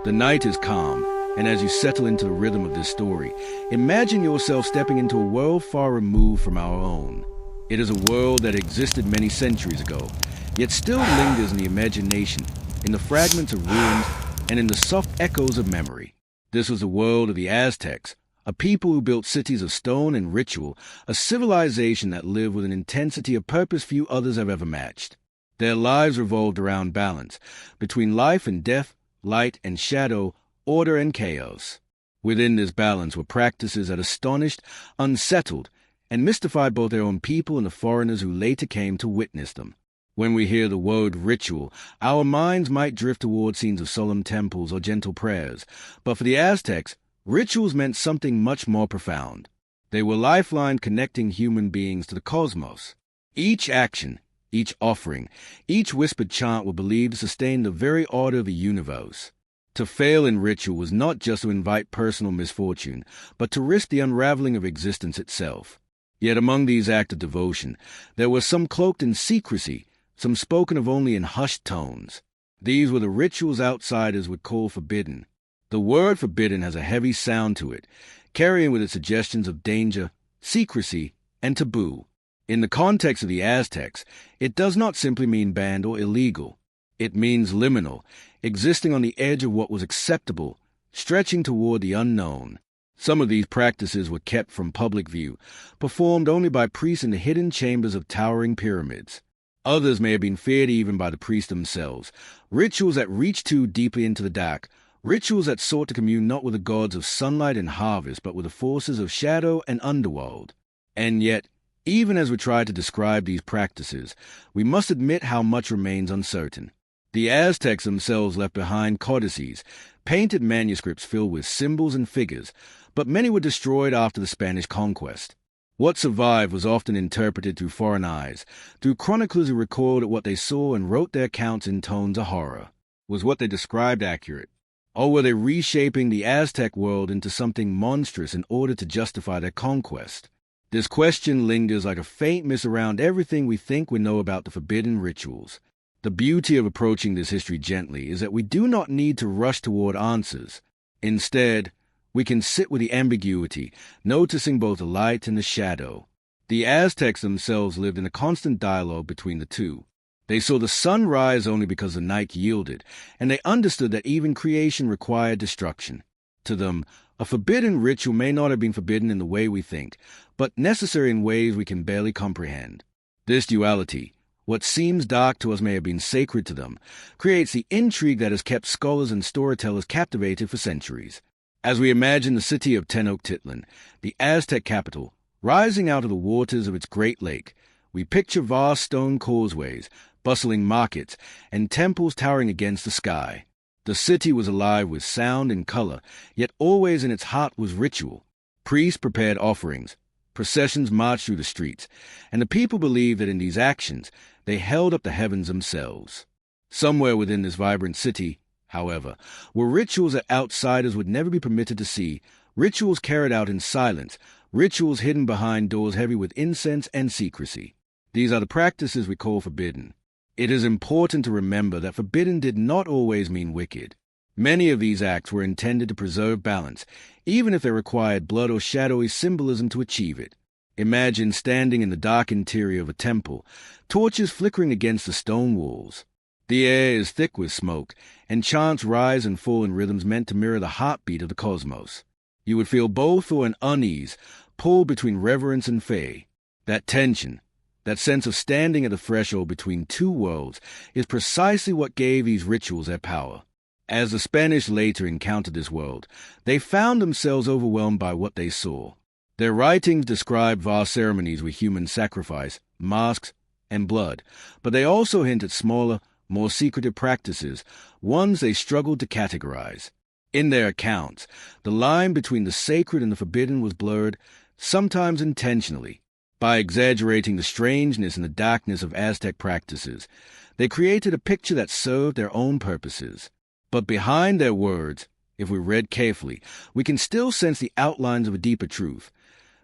The night is calm, and as you settle into the rhythm of this story, imagine yourself stepping into a world far removed from our own. It is a world that existed many centuries ago, yet still lingers in the imagination, in the fragments of ruins, and in the soft echoes of memory. This was the world of the Aztecs, a people who built cities of stone and ritual, a civilization that lived with an intensity of purpose few others have ever matched. Their lives revolved around balance, between life and death, light and shadow, order and chaos. Within this balance were practices that astonished, unsettled, and mystified both their own people and the foreigners who later came to witness them. When we hear the word ritual, our minds might drift toward scenes of solemn temples or gentle prayers, but for the Aztecs, rituals meant something much more profound. They were lifelines connecting human beings to the cosmos. Each action, each offering, each whispered chant were believed to sustain the very order of the universe. To fail in ritual was not just to invite personal misfortune, but to risk the unraveling of existence itself. Yet among these acts of devotion, there were some cloaked in secrecy, some spoken of only in hushed tones. These were the rituals outsiders would call forbidden. The word forbidden has a heavy sound to it, carrying with it suggestions of danger, secrecy, and taboo. In the context of the Aztecs, it does not simply mean banned or illegal. It means liminal, existing on the edge of what was acceptable, stretching toward the unknown. Some of these practices were kept from public view, performed only by priests in the hidden chambers of towering pyramids. Others may have been feared even by the priests themselves, rituals that reached too deeply into the dark, rituals that sought to commune not with the gods of sunlight and harvest, but with the forces of shadow and underworld. And yet, even as we try to describe these practices, we must admit how much remains uncertain. The Aztecs themselves left behind codices, painted manuscripts filled with symbols and figures, but many were destroyed after the Spanish conquest. What survived was often interpreted through foreign eyes, through chroniclers who recorded what they saw and wrote their accounts in tones of horror. Was what they described accurate? Or were they reshaping the Aztec world into something monstrous in order to justify their conquest? This question lingers like a faint mist around everything we think we know about the forbidden rituals. The beauty of approaching this history gently is that we do not need to rush toward answers. Instead, we can sit with the ambiguity, noticing both the light and the shadow. The Aztecs themselves lived in a constant dialogue between the two. They saw the sun rise only because the night yielded, and they understood that even creation required destruction. To them, a forbidden ritual may not have been forbidden in the way we think, but necessary in ways we can barely comprehend. This duality, what seems dark to us may have been sacred to them, creates the intrigue that has kept scholars and storytellers captivated for centuries. As we imagine the city of Tenochtitlan, the Aztec capital, rising out of the waters of its great lake, we picture vast stone causeways, bustling markets, and temples towering against the sky. The city was alive with sound and color, yet always in its heart was ritual. Priests prepared offerings, processions marched through the streets, and the people believed that in these actions they held up the heavens themselves. Somewhere within this vibrant city, however, were rituals that outsiders would never be permitted to see, rituals carried out in silence, rituals hidden behind doors heavy with incense and secrecy. These are the practices we call forbidden. It is important to remember that forbidden did not always mean wicked. Many of these acts were intended to preserve balance, even if they required blood or shadowy symbolism to achieve it. Imagine standing in the dark interior of a temple, torches flickering against the stone walls. The air is thick with smoke, and chants rise and fall in rhythms meant to mirror the heartbeat of the cosmos. You would feel both or an unease, pulled between reverence and faith. That tension, that sense of standing at the threshold between two worlds, is precisely what gave these rituals their power. As the Spanish later encountered this world, they found themselves overwhelmed by what they saw. Their writings describe vast ceremonies with human sacrifice, masks, and blood, but they also hint at smaller, more secretive practices, ones they struggled to categorize. In their accounts, the line between the sacred and the forbidden was blurred, sometimes intentionally. By exaggerating the strangeness and the darkness of Aztec practices, they created a picture that served their own purposes. But behind their words, if we read carefully, we can still sense the outlines of a deeper truth,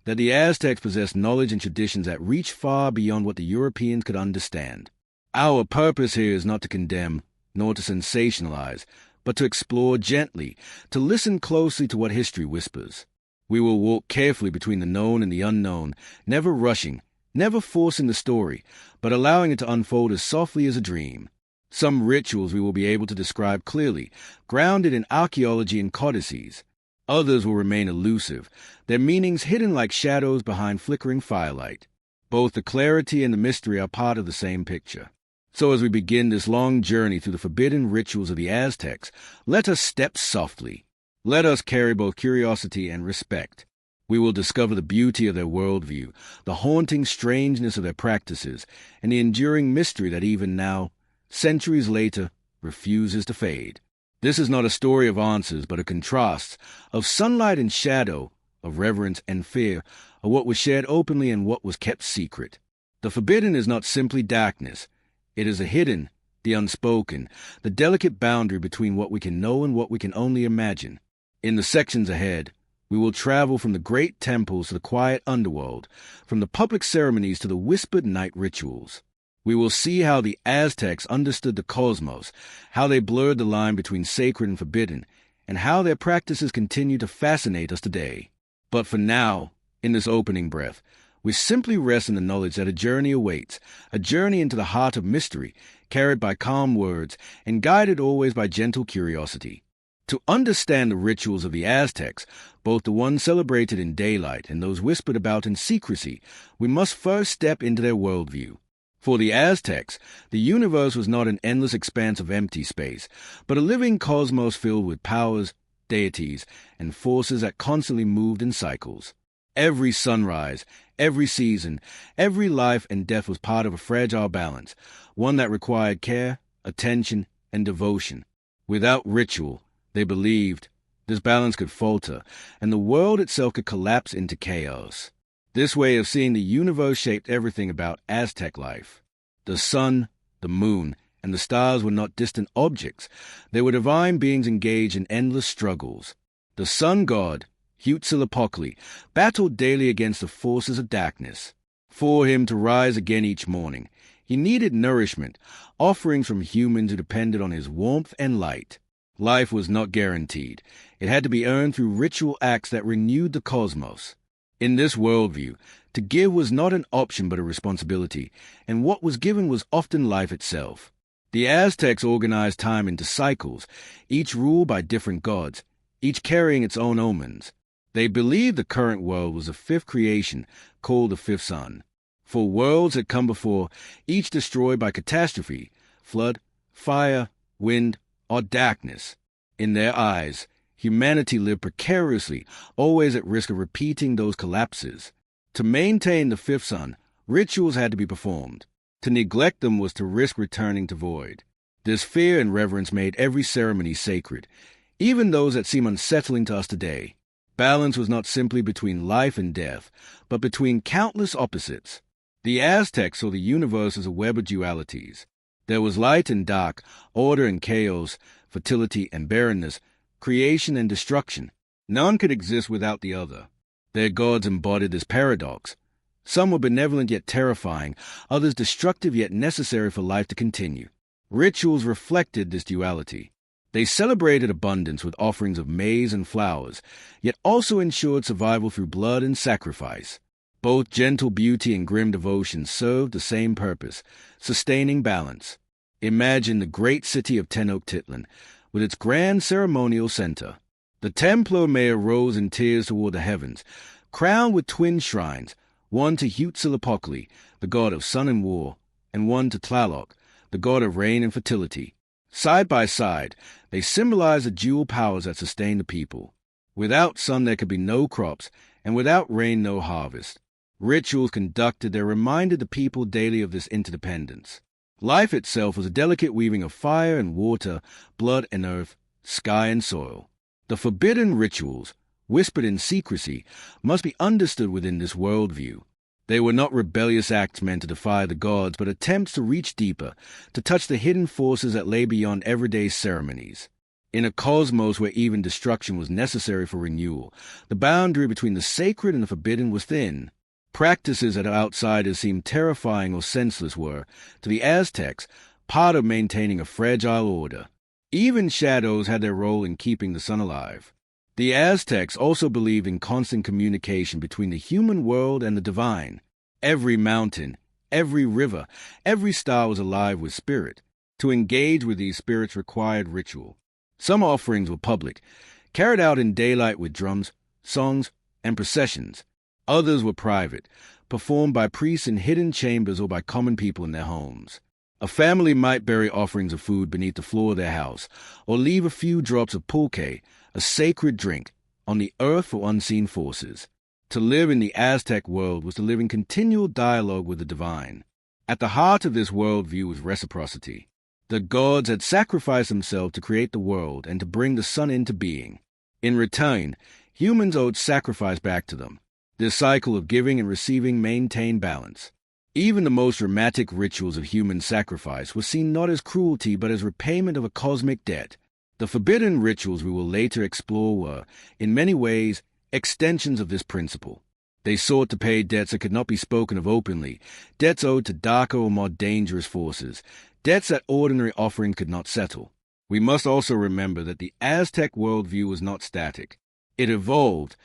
that the Aztecs possessed knowledge and traditions that reached far beyond what the Europeans could understand. Our purpose here is not to condemn, nor to sensationalize, but to explore gently, to listen closely to what history whispers. We will walk carefully between the known and the unknown, never rushing, never forcing the story, but allowing it to unfold as softly as a dream. Some rituals we will be able to describe clearly, grounded in archaeology and codices. Others will remain elusive, their meanings hidden like shadows behind flickering firelight. Both the clarity and the mystery are part of the same picture. So as we begin this long journey through the forbidden rituals of the Aztecs, let us step softly. Let us carry both curiosity and respect. We will discover the beauty of their worldview, the haunting strangeness of their practices, and the enduring mystery that even now, centuries later, refuses to fade. This is not a story of answers, but a contrast, of sunlight and shadow, of reverence and fear, of what was shared openly and what was kept secret. The forbidden is not simply darkness. It is the hidden, the unspoken, the delicate boundary between what we can know and what we can only imagine. In the sections ahead, we will travel from the great temples to the quiet underworld, from the public ceremonies to the whispered night rituals. We will see how the Aztecs understood the cosmos, how they blurred the line between sacred and forbidden, and how their practices continue to fascinate us today. But for now, in this opening breath, we simply rest in the knowledge that a journey awaits, a journey into the heart of mystery, carried by calm words and guided always by gentle curiosity. To understand the rituals of the Aztecs, both the ones celebrated in daylight and those whispered about in secrecy, we must first step into their worldview. For the Aztecs, the universe was not an endless expanse of empty space, but a living cosmos filled with powers, deities, and forces that constantly moved in cycles. Every sunrise, every season, every life and death was part of a fragile balance, one that required care, attention, and devotion. Without ritual, they believed, this balance could falter, and the world itself could collapse into chaos. This way of seeing the universe shaped everything about Aztec life. The sun, the moon, and the stars were not distant objects. They were divine beings engaged in endless struggles. The sun god, Huitzilopochtli, battled daily against the forces of darkness. For him to rise again each morning, he needed nourishment, offerings from humans who depended on his warmth and light. Life was not guaranteed. It had to be earned through ritual acts that renewed the cosmos. In this worldview, to give was not an option but a responsibility, and what was given was often life itself. The Aztecs organized time into cycles, each ruled by different gods, each carrying its own omens. They believed the current world was a fifth creation, called the fifth sun. For worlds had come before, each destroyed by catastrophe, flood, fire, wind, or darkness. In their eyes, humanity lived precariously, always at risk of repeating those collapses. To maintain the fifth sun, rituals had to be performed. To neglect them was to risk returning to void. This fear and reverence made every ceremony sacred, even those that seem unsettling to us today. Balance was not simply between life and death, but between countless opposites. The Aztecs saw the universe as a web of dualities. There was light and dark, order and chaos, fertility and barrenness, creation and destruction. None could exist without the other. Their gods embodied this paradox. Some were benevolent yet terrifying, others destructive yet necessary for life to continue. Rituals reflected this duality. They celebrated abundance with offerings of maize and flowers, yet also ensured survival through blood and sacrifice. Both gentle beauty and grim devotion served the same purpose, sustaining balance. Imagine the great city of Tenochtitlan, with its grand ceremonial center. The Templar mayor rose in tears toward the heavens, crowned with twin shrines, one to Huitzilopochtli, the god of sun and war, and one to Tlaloc, the god of rain and fertility. Side by side, they symbolize the dual powers that sustain the people. Without sun there could be no crops, and without rain no harvest. Rituals conducted there reminded the people daily of this interdependence. Life itself was a delicate weaving of fire and water, blood and earth, sky and soil. The forbidden rituals, whispered in secrecy, must be understood within this worldview. They were not rebellious acts meant to defy the gods, but attempts to reach deeper, to touch the hidden forces that lay beyond everyday ceremonies. In a cosmos where even destruction was necessary for renewal, the boundary between the sacred and the forbidden was thin. Practices that outsiders seemed terrifying or senseless were, to the Aztecs, part of maintaining a fragile order. Even shadows had their role in keeping the sun alive. The Aztecs also believed in constant communication between the human world and the divine. Every mountain, every river, every star was alive with spirit. To engage with these spirits required ritual. Some offerings were public, carried out in daylight with drums, songs, and processions. Others were private, performed by priests in hidden chambers or by common people in their homes. A family might bury offerings of food beneath the floor of their house, or leave a few drops of pulque, a sacred drink, on the earth for unseen forces. To live in the Aztec world was to live in continual dialogue with the divine. At the heart of this worldview was reciprocity. The gods had sacrificed themselves to create the world and to bring the sun into being. In return, humans owed sacrifice back to them. This cycle of giving and receiving maintained balance. Even the most dramatic rituals of human sacrifice were seen not as cruelty but as repayment of a cosmic debt. The forbidden rituals we will later explore were, in many ways, extensions of this principle. They sought to pay debts that could not be spoken of openly, debts owed to darker or more dangerous forces, debts that ordinary offerings could not settle. We must also remember that the Aztec worldview was not static. It evolved,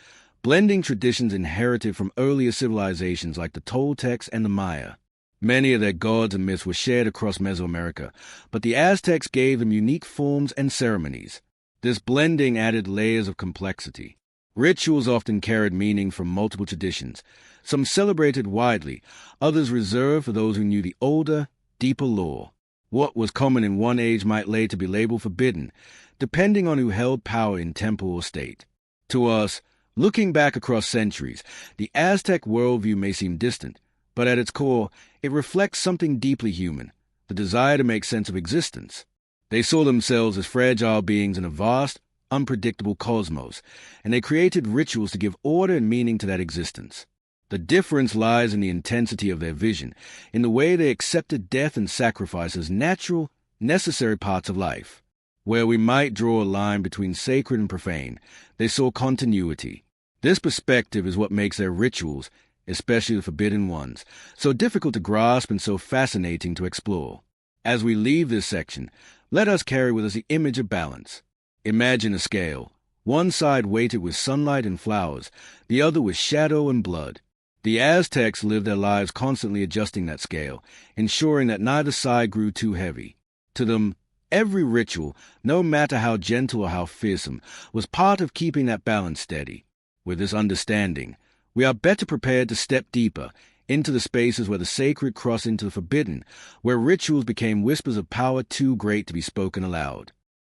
blending traditions inherited from earlier civilizations like the Toltecs and the Maya. Many of their gods and myths were shared across Mesoamerica, but the Aztecs gave them unique forms and ceremonies. This blending added layers of complexity. Rituals often carried meaning from multiple traditions, some celebrated widely, others reserved for those who knew the older, deeper lore. What was common in one age might later be labeled forbidden, depending on who held power in temple or state. To us, looking back across centuries, the Aztec worldview may seem distant, but at its core, it reflects something deeply human, the desire to make sense of existence. They saw themselves as fragile beings in a vast, unpredictable cosmos, and they created rituals to give order and meaning to that existence. The difference lies in the intensity of their vision, in the way they accepted death and sacrifice as natural, necessary parts of life. Where we might draw a line between sacred and profane, they saw continuity. This perspective is what makes their rituals, especially the forbidden ones, so difficult to grasp and so fascinating to explore. As we leave this section, let us carry with us the image of balance. Imagine a scale, one side weighted with sunlight and flowers, the other with shadow and blood. The Aztecs lived their lives constantly adjusting that scale, ensuring that neither side grew too heavy. To them, every ritual, no matter how gentle or how fearsome, was part of keeping that balance steady. With this understanding, we are better prepared to step deeper into the spaces where the sacred crossed into the forbidden, where rituals became whispers of power too great to be spoken aloud.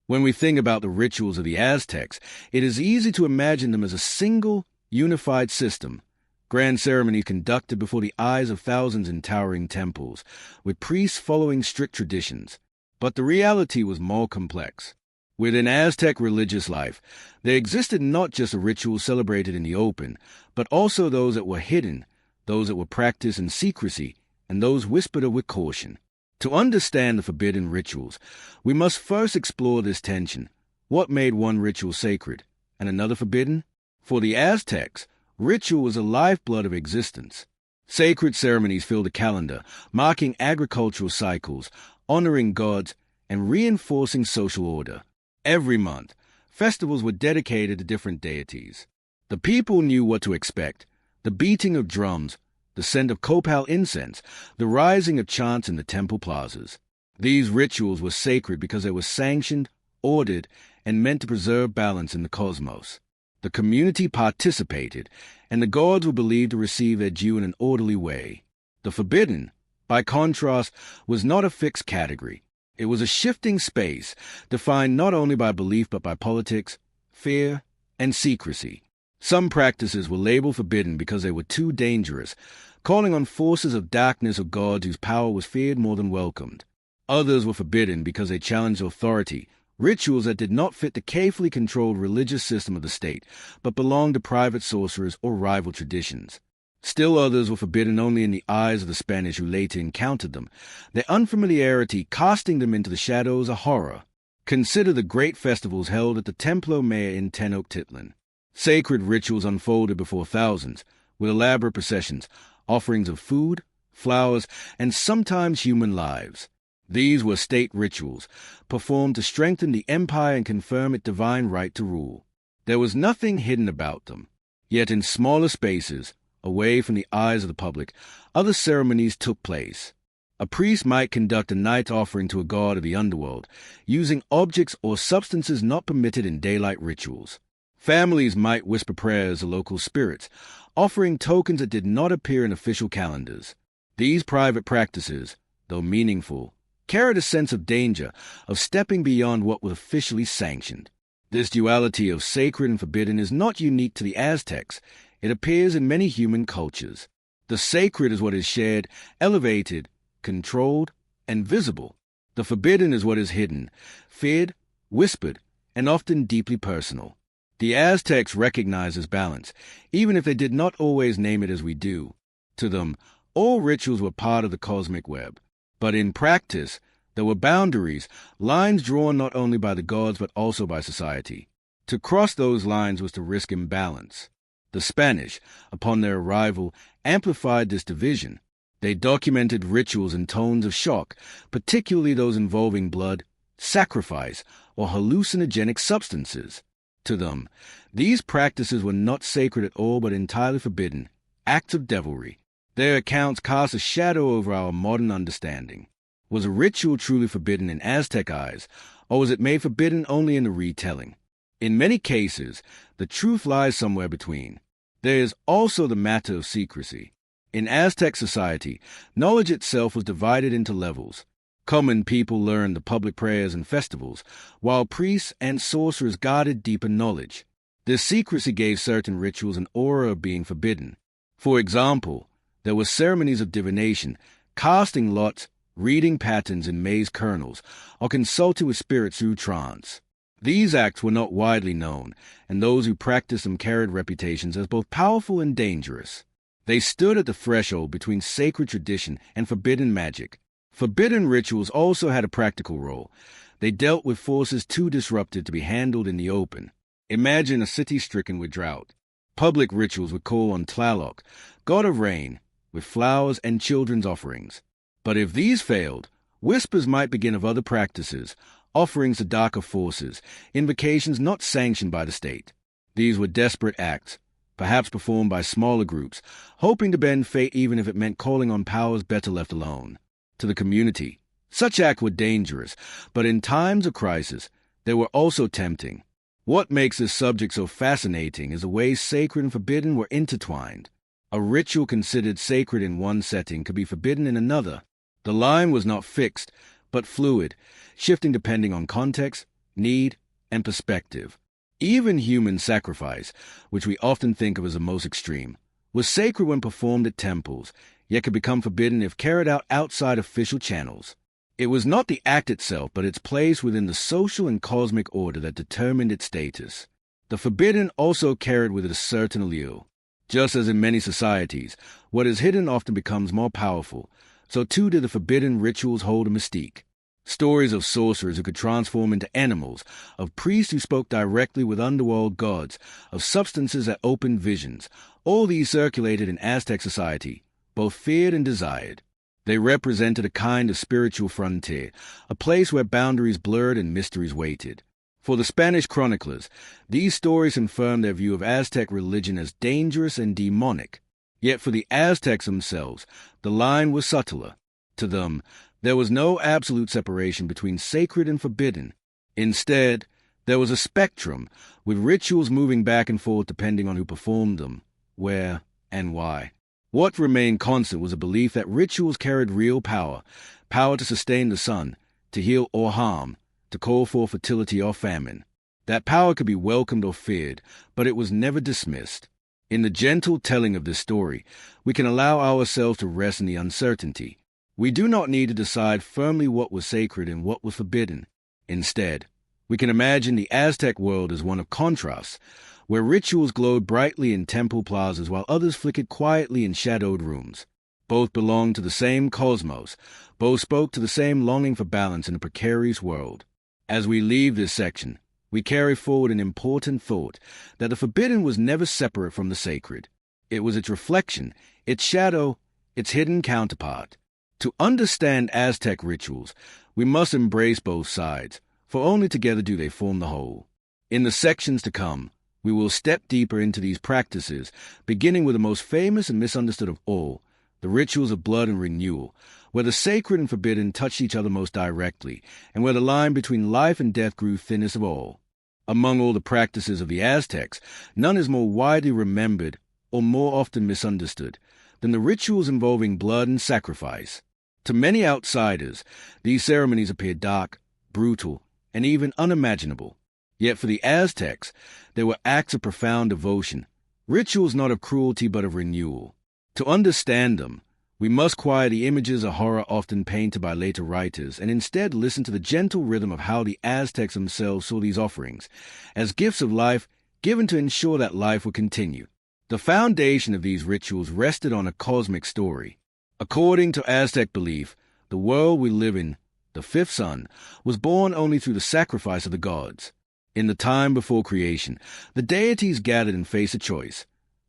When we think about the rituals of the Aztecs, it is easy to imagine them as a single, unified system. Grand ceremonies conducted before the eyes of thousands in towering temples, with priests following strict traditions. But the reality was more complex. Within Aztec religious life, there existed not just the rituals celebrated in the open, but also those that were hidden, those that were practiced in secrecy, and those whispered of with caution. To understand the forbidden rituals, we must first explore this tension. What made one ritual sacred, and another forbidden? For the Aztecs, ritual was the lifeblood of existence. Sacred ceremonies filled the calendar, marking agricultural cycles, honoring gods, and reinforcing social order. Every month, festivals were dedicated to different deities. The people knew what to expect: the beating of drums, the scent of copal incense, the rising of chants in the temple plazas. These rituals were sacred because they were sanctioned, ordered, and meant to preserve balance in the cosmos. The community participated, and the gods were believed to receive their due in an orderly way. The forbidden, by contrast, was not a fixed category. It was a shifting space, defined not only by belief but by politics, fear, and secrecy. Some practices were labeled forbidden because they were too dangerous, calling on forces of darkness or gods whose power was feared more than welcomed. Others were forbidden because they challenged authority, rituals that did not fit the carefully controlled religious system of the state, but belonged to private sorcerers or rival traditions. Still others were forbidden only in the eyes of the Spanish who later encountered them, their unfamiliarity casting them into the shadows of horror. Consider the great festivals held at the Templo Mayor in Tenochtitlan. Sacred rituals unfolded before thousands, with elaborate processions, offerings of food, flowers, and sometimes human lives. These were state rituals, performed to strengthen the empire and confirm its divine right to rule. There was nothing hidden about them. Yet in smaller spaces, away from the eyes of the public, other ceremonies took place. A priest might conduct a night offering to a god of the underworld, using objects or substances not permitted in daylight rituals. Families might whisper prayers to local spirits, offering tokens that did not appear in official calendars. These private practices, though meaningful, carried a sense of danger, of stepping beyond what was officially sanctioned. This duality of sacred and forbidden is not unique to the Aztecs. It appears in many human cultures. The sacred is what is shared, elevated, controlled, and visible. The forbidden is what is hidden, feared, whispered, and often deeply personal. The Aztecs recognized this balance, even if they did not always name it as we do. To them, all rituals were part of the cosmic web. But in practice, there were boundaries, lines drawn not only by the gods but also by society. To cross those lines was to risk imbalance. The Spanish, upon their arrival, amplified this division. They documented rituals in tones of shock, particularly those involving blood, sacrifice, or hallucinogenic substances. To them, these practices were not sacred at all but entirely forbidden, acts of devilry. Their accounts cast a shadow over our modern understanding. Was a ritual truly forbidden in Aztec eyes, or was it made forbidden only in the retelling? In many cases, the truth lies somewhere between. There is also the matter of secrecy. In Aztec society, knowledge itself was divided into levels. Common people learned the public prayers and festivals, while priests and sorcerers guarded deeper knowledge. This secrecy gave certain rituals an aura of being forbidden. For example, there were ceremonies of divination, casting lots, reading patterns in maize kernels, or consulting with spirits through trance. These acts were not widely known, and those who practiced them carried reputations as both powerful and dangerous. They stood at the threshold between sacred tradition and forbidden magic. Forbidden rituals also had a practical role. They dealt with forces too disrupted to be handled in the open. Imagine a city stricken with drought. Public rituals would call on Tlaloc, god of rain, with flowers and children's offerings. But if these failed, whispers might begin of other practices, offerings to darker forces, invocations not sanctioned by the state. These were desperate acts, perhaps performed by smaller groups, hoping to bend fate even if it meant calling on powers better left alone. To the community, such acts were dangerous, but in times of crisis, they were also tempting. What makes this subject so fascinating is the way sacred and forbidden were intertwined. A ritual considered sacred in one setting could be forbidden in another. The line was not fixed, but fluid, shifting depending on context, need, and perspective. Even human sacrifice, which we often think of as the most extreme, was sacred when performed at temples, yet could become forbidden if carried out outside official channels. It was not the act itself, but its place within the social and cosmic order that determined its status. The forbidden also carried with it a certain allure. Just as in many societies, what is hidden often becomes more powerful, so too did the forbidden rituals hold a mystique. Stories of sorcerers who could transform into animals, of priests who spoke directly with underworld gods, of substances that opened visions, all these circulated in Aztec society, both feared and desired. They represented a kind of spiritual frontier, a place where boundaries blurred and mysteries waited. For the Spanish chroniclers, these stories confirmed their view of Aztec religion as dangerous and demonic. Yet for the Aztecs themselves, the line was subtler. To them, there was no absolute separation between sacred and forbidden. Instead, there was a spectrum, with rituals moving back and forth depending on who performed them, where, and why. What remained constant was a belief that rituals carried real power, power to sustain the sun, to heal or harm, to call for fertility or famine. That power could be welcomed or feared, but it was never dismissed. In the gentle telling of this story, we can allow ourselves to rest in the uncertainty. We do not need to decide firmly what was sacred and what was forbidden. Instead, we can imagine the Aztec world as one of contrasts, where rituals glowed brightly in temple plazas while others flickered quietly in shadowed rooms. Both belonged to the same cosmos, both spoke to the same longing for balance in a precarious world. As we leave this section, we carry forward an important thought, that the forbidden was never separate from the sacred. It was its reflection, its shadow, its hidden counterpart. To understand Aztec rituals, we must embrace both sides, for only together do they form the whole. In the sections to come, we will step deeper into these practices, beginning with the most famous and misunderstood of all, the rituals of blood and renewal, where the sacred and forbidden touched each other most directly, and where the line between life and death grew thinnest of all. Among all the practices of the Aztecs, none is more widely remembered or more often misunderstood than the rituals involving blood and sacrifice. To many outsiders, these ceremonies appear dark, brutal, and even unimaginable. Yet for the Aztecs, they were acts of profound devotion, rituals not of cruelty but of renewal. To understand them, we must quiet the images of horror often painted by later writers and instead listen to the gentle rhythm of how the Aztecs themselves saw these offerings, as gifts of life given to ensure that life would continue. The foundation of these rituals rested on a cosmic story. According to Aztec belief, the world we live in, the fifth sun, was born only through the sacrifice of the gods. In the time before creation, the deities gathered and faced a choice.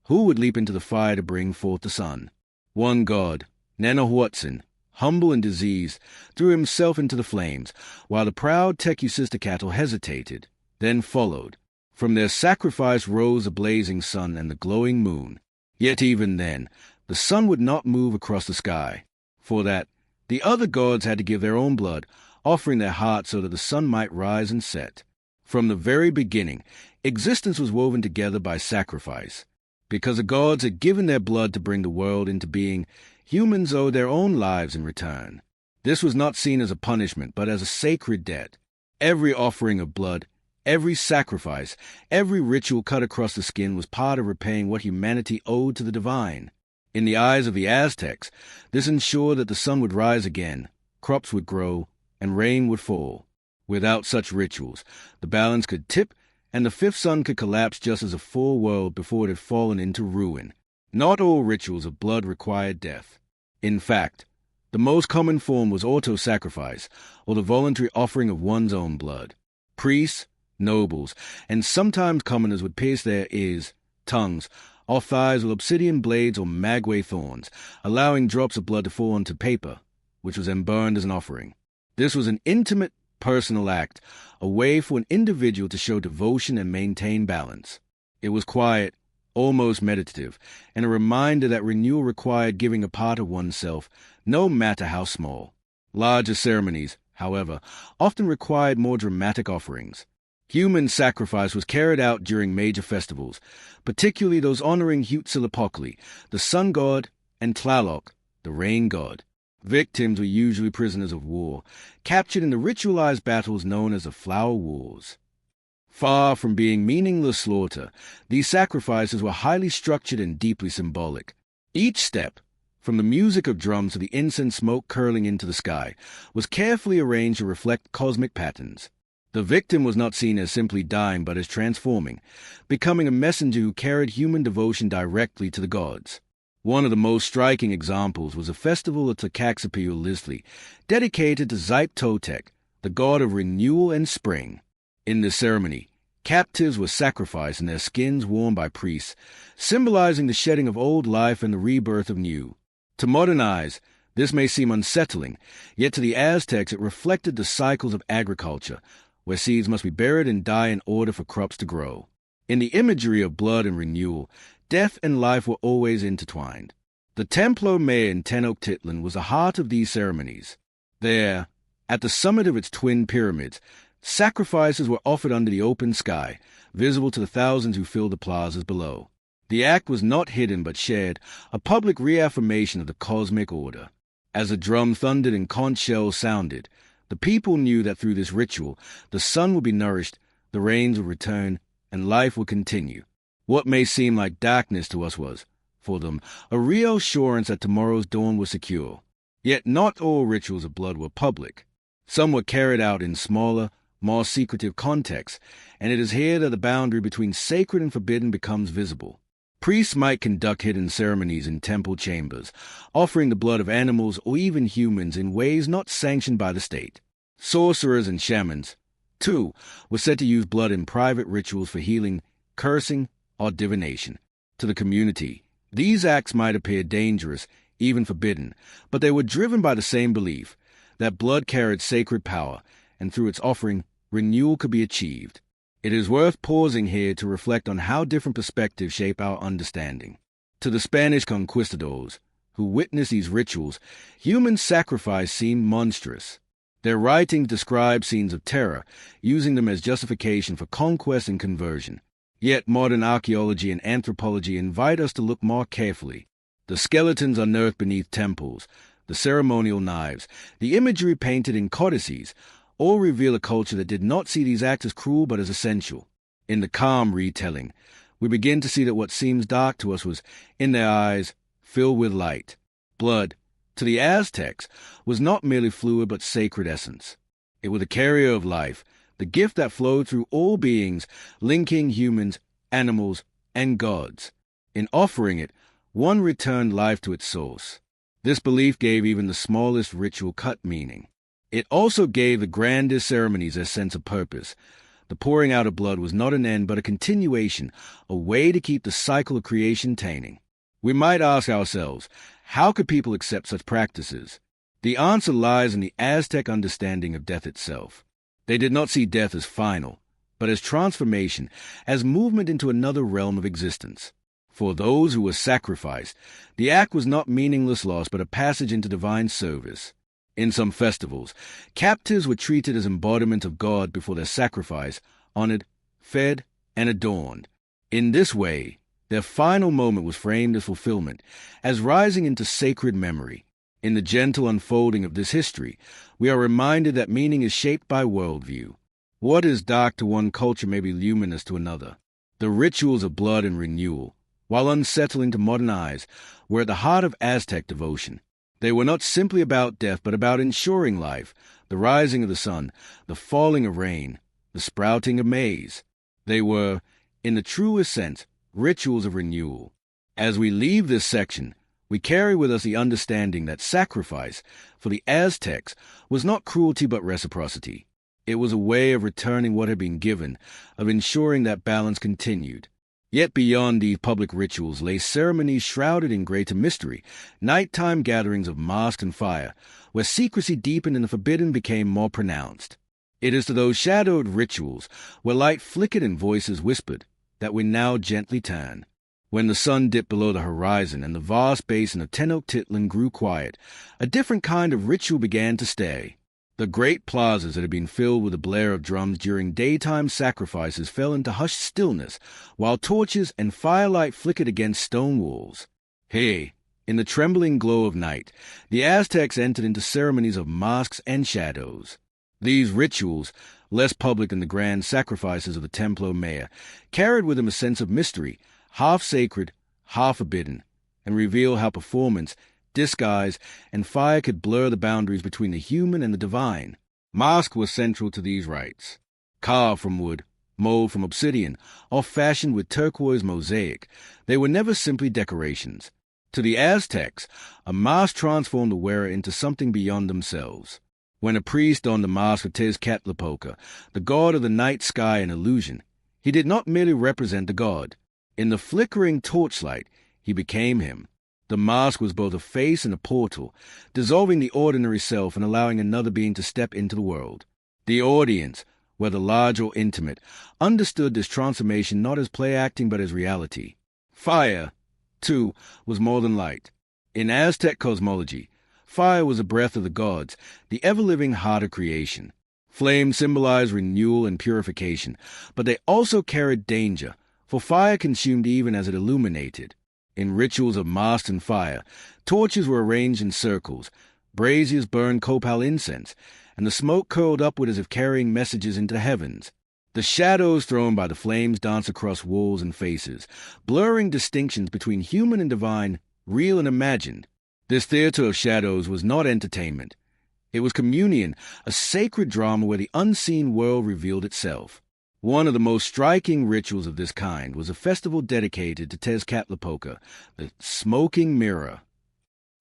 Who would leap into the fire to bring forth the sun? One god, Nanahuatzin, humble and diseased, threw himself into the flames, while the proud Tecusistecatl hesitated, then followed. From their sacrifice rose the blazing sun and the glowing moon. Yet even then, the sun would not move across the sky. For that, the other gods had to give their own blood, offering their hearts so that the sun might rise and set. From the very beginning, existence was woven together by sacrifice. Because the gods had given their blood to bring the world into being, humans owed their own lives in return. This was not seen as a punishment, but as a sacred debt. Every offering of blood, every sacrifice, every ritual cut across the skin was part of repaying what humanity owed to the divine. In the eyes of the Aztecs, this ensured that the sun would rise again, crops would grow, and rain would fall. Without such rituals, the balance could tip, and the fifth sun could collapse just as a full world before it had fallen into ruin. Not all rituals of blood required death. In fact, the most common form was auto-sacrifice, or the voluntary offering of one's own blood. Priests, nobles, and sometimes commoners would pierce their ears, tongues, or thighs with obsidian blades or maguey thorns, allowing drops of blood to fall onto paper, which was then burned as an offering. This was an intimate, personal act, a way for an individual to show devotion and maintain balance. It was quiet, almost meditative, and a reminder that renewal required giving a part of oneself, no matter how small. Larger ceremonies, however, often required more dramatic offerings. Human sacrifice was carried out during major festivals, particularly those honoring Huitzilopochtli, the sun god, and Tlaloc, the rain god. Victims were usually prisoners of war, captured in the ritualized battles known as the Flower Wars. Far from being meaningless slaughter, these sacrifices were highly structured and deeply symbolic. Each step, from the music of drums to the incense smoke curling into the sky, was carefully arranged to reflect cosmic patterns. The victim was not seen as simply dying but as transforming, becoming a messenger who carried human devotion directly to the gods. One of the most striking examples was a festival of Tlacaxapiulisli, dedicated to Xipe-Totec, the god of renewal and spring. In this ceremony, captives were sacrificed and their skins worn by priests, symbolizing the shedding of old life and the rebirth of new. To modern eyes, this may seem unsettling, yet to the Aztecs it reflected the cycles of agriculture, where seeds must be buried and die in order for crops to grow. In the imagery of blood and renewal, death and life were always intertwined. The Templo Mayor in Tenochtitlan was the heart of these ceremonies. There, at the summit of its twin pyramids, sacrifices were offered under the open sky, visible to the thousands who filled the plazas below. The act was not hidden but shared, a public reaffirmation of the cosmic order. As the drum thundered and conch shells sounded, the people knew that through this ritual, the sun would be nourished, the rains would return, and life would continue. What may seem like darkness to us was, for them, a real assurance that tomorrow's dawn was secure. Yet not all rituals of blood were public. Some were carried out in smaller, more secretive contexts, and it is here that the boundary between sacred and forbidden becomes visible. Priests might conduct hidden ceremonies in temple chambers, offering the blood of animals or even humans in ways not sanctioned by the state. Sorcerers and shamans, too, were said to use blood in private rituals for healing, cursing, or divination. To the community, these acts might appear dangerous, even forbidden, but they were driven by the same belief, that blood carried sacred power, and through its offering, renewal could be achieved. It is worth pausing here to reflect on how different perspectives shape our understanding. To the Spanish conquistadors, who witnessed these rituals, human sacrifice seemed monstrous. Their writings describe scenes of terror, using them as justification for conquest and conversion. Yet modern archaeology and anthropology invite us to look more carefully. The skeletons unearthed beneath temples, the ceremonial knives, the imagery painted in codices, all reveal a culture that did not see these acts as cruel but as essential. In the calm retelling, we begin to see that what seems dark to us was, in their eyes, filled with light. Blood, to the Aztecs, was not merely fluid but sacred essence. It was the carrier of life, the gift that flowed through all beings, linking humans, animals, and gods. In offering it, one returned life to its source. This belief gave even the smallest ritual cut meaning. It also gave the grandest ceremonies their sense of purpose. The pouring out of blood was not an end but a continuation, a way to keep the cycle of creation turning. We might ask ourselves, how could people accept such practices? The answer lies in the Aztec understanding of death itself. They did not see death as final, but as transformation, as movement into another realm of existence. For those who were sacrificed, the act was not meaningless loss but a passage into divine service. In some festivals, captives were treated as embodiments of God before their sacrifice, honored, fed, and adorned. In this way, their final moment was framed as fulfillment, as rising into sacred memory. In the gentle unfolding of this history, we are reminded that meaning is shaped by worldview. What is dark to one culture may be luminous to another. The rituals of blood and renewal, while unsettling to modern eyes, were at the heart of Aztec devotion. They were not simply about death, but about ensuring life, the rising of the sun, the falling of rain, the sprouting of maize. They were, in the truest sense, rituals of renewal. As we leave this section, we carry with us the understanding that sacrifice, for the Aztecs, was not cruelty but reciprocity. It was a way of returning what had been given, of ensuring that balance continued. Yet beyond these public rituals lay ceremonies shrouded in greater mystery, nighttime gatherings of masks and fire, where secrecy deepened and the forbidden became more pronounced. It is to those shadowed rituals, where light flickered and voices whispered, that we now gently turn. When the sun dipped below the horizon and the vast basin of Tenochtitlan grew quiet, a different kind of ritual began to stay. The great plazas that had been filled with the blare of drums during daytime sacrifices fell into hushed stillness, while torches and firelight flickered against stone walls. Hey, in the trembling glow of night, the Aztecs entered into ceremonies of masks and shadows. These rituals, less public than the grand sacrifices of the Templo Maya, carried with them a sense of mystery, half sacred, half forbidden, and reveal how performance, disguise, and fire could blur the boundaries between the human and the divine. Masks were central to these rites. Carved from wood, molded from obsidian, or fashioned with turquoise mosaic, they were never simply decorations. To the Aztecs, a mask transformed the wearer into something beyond themselves. When a priest donned the mask of Tezcatlipoca, the god of the night sky and illusion, he did not merely represent the god. In the flickering torchlight, he became him. The mask was both a face and a portal, dissolving the ordinary self and allowing another being to step into the world. The audience, whether large or intimate, understood this transformation not as play acting but as reality. Fire, too, was more than light. In Aztec cosmology, fire was the breath of the gods, the ever-living heart of creation. Flames symbolized renewal and purification, but they also carried danger, for fire consumed even as it illuminated. In rituals of mast and fire, torches were arranged in circles, braziers burned copal incense, and the smoke curled upward as if carrying messages into the heavens. The shadows thrown by the flames danced across walls and faces, blurring distinctions between human and divine, real and imagined. This theater of shadows was not entertainment. It was communion, a sacred drama where the unseen world revealed itself. One of the most striking rituals of this kind was a festival dedicated to Tezcatlipoca, the Smoking Mirror.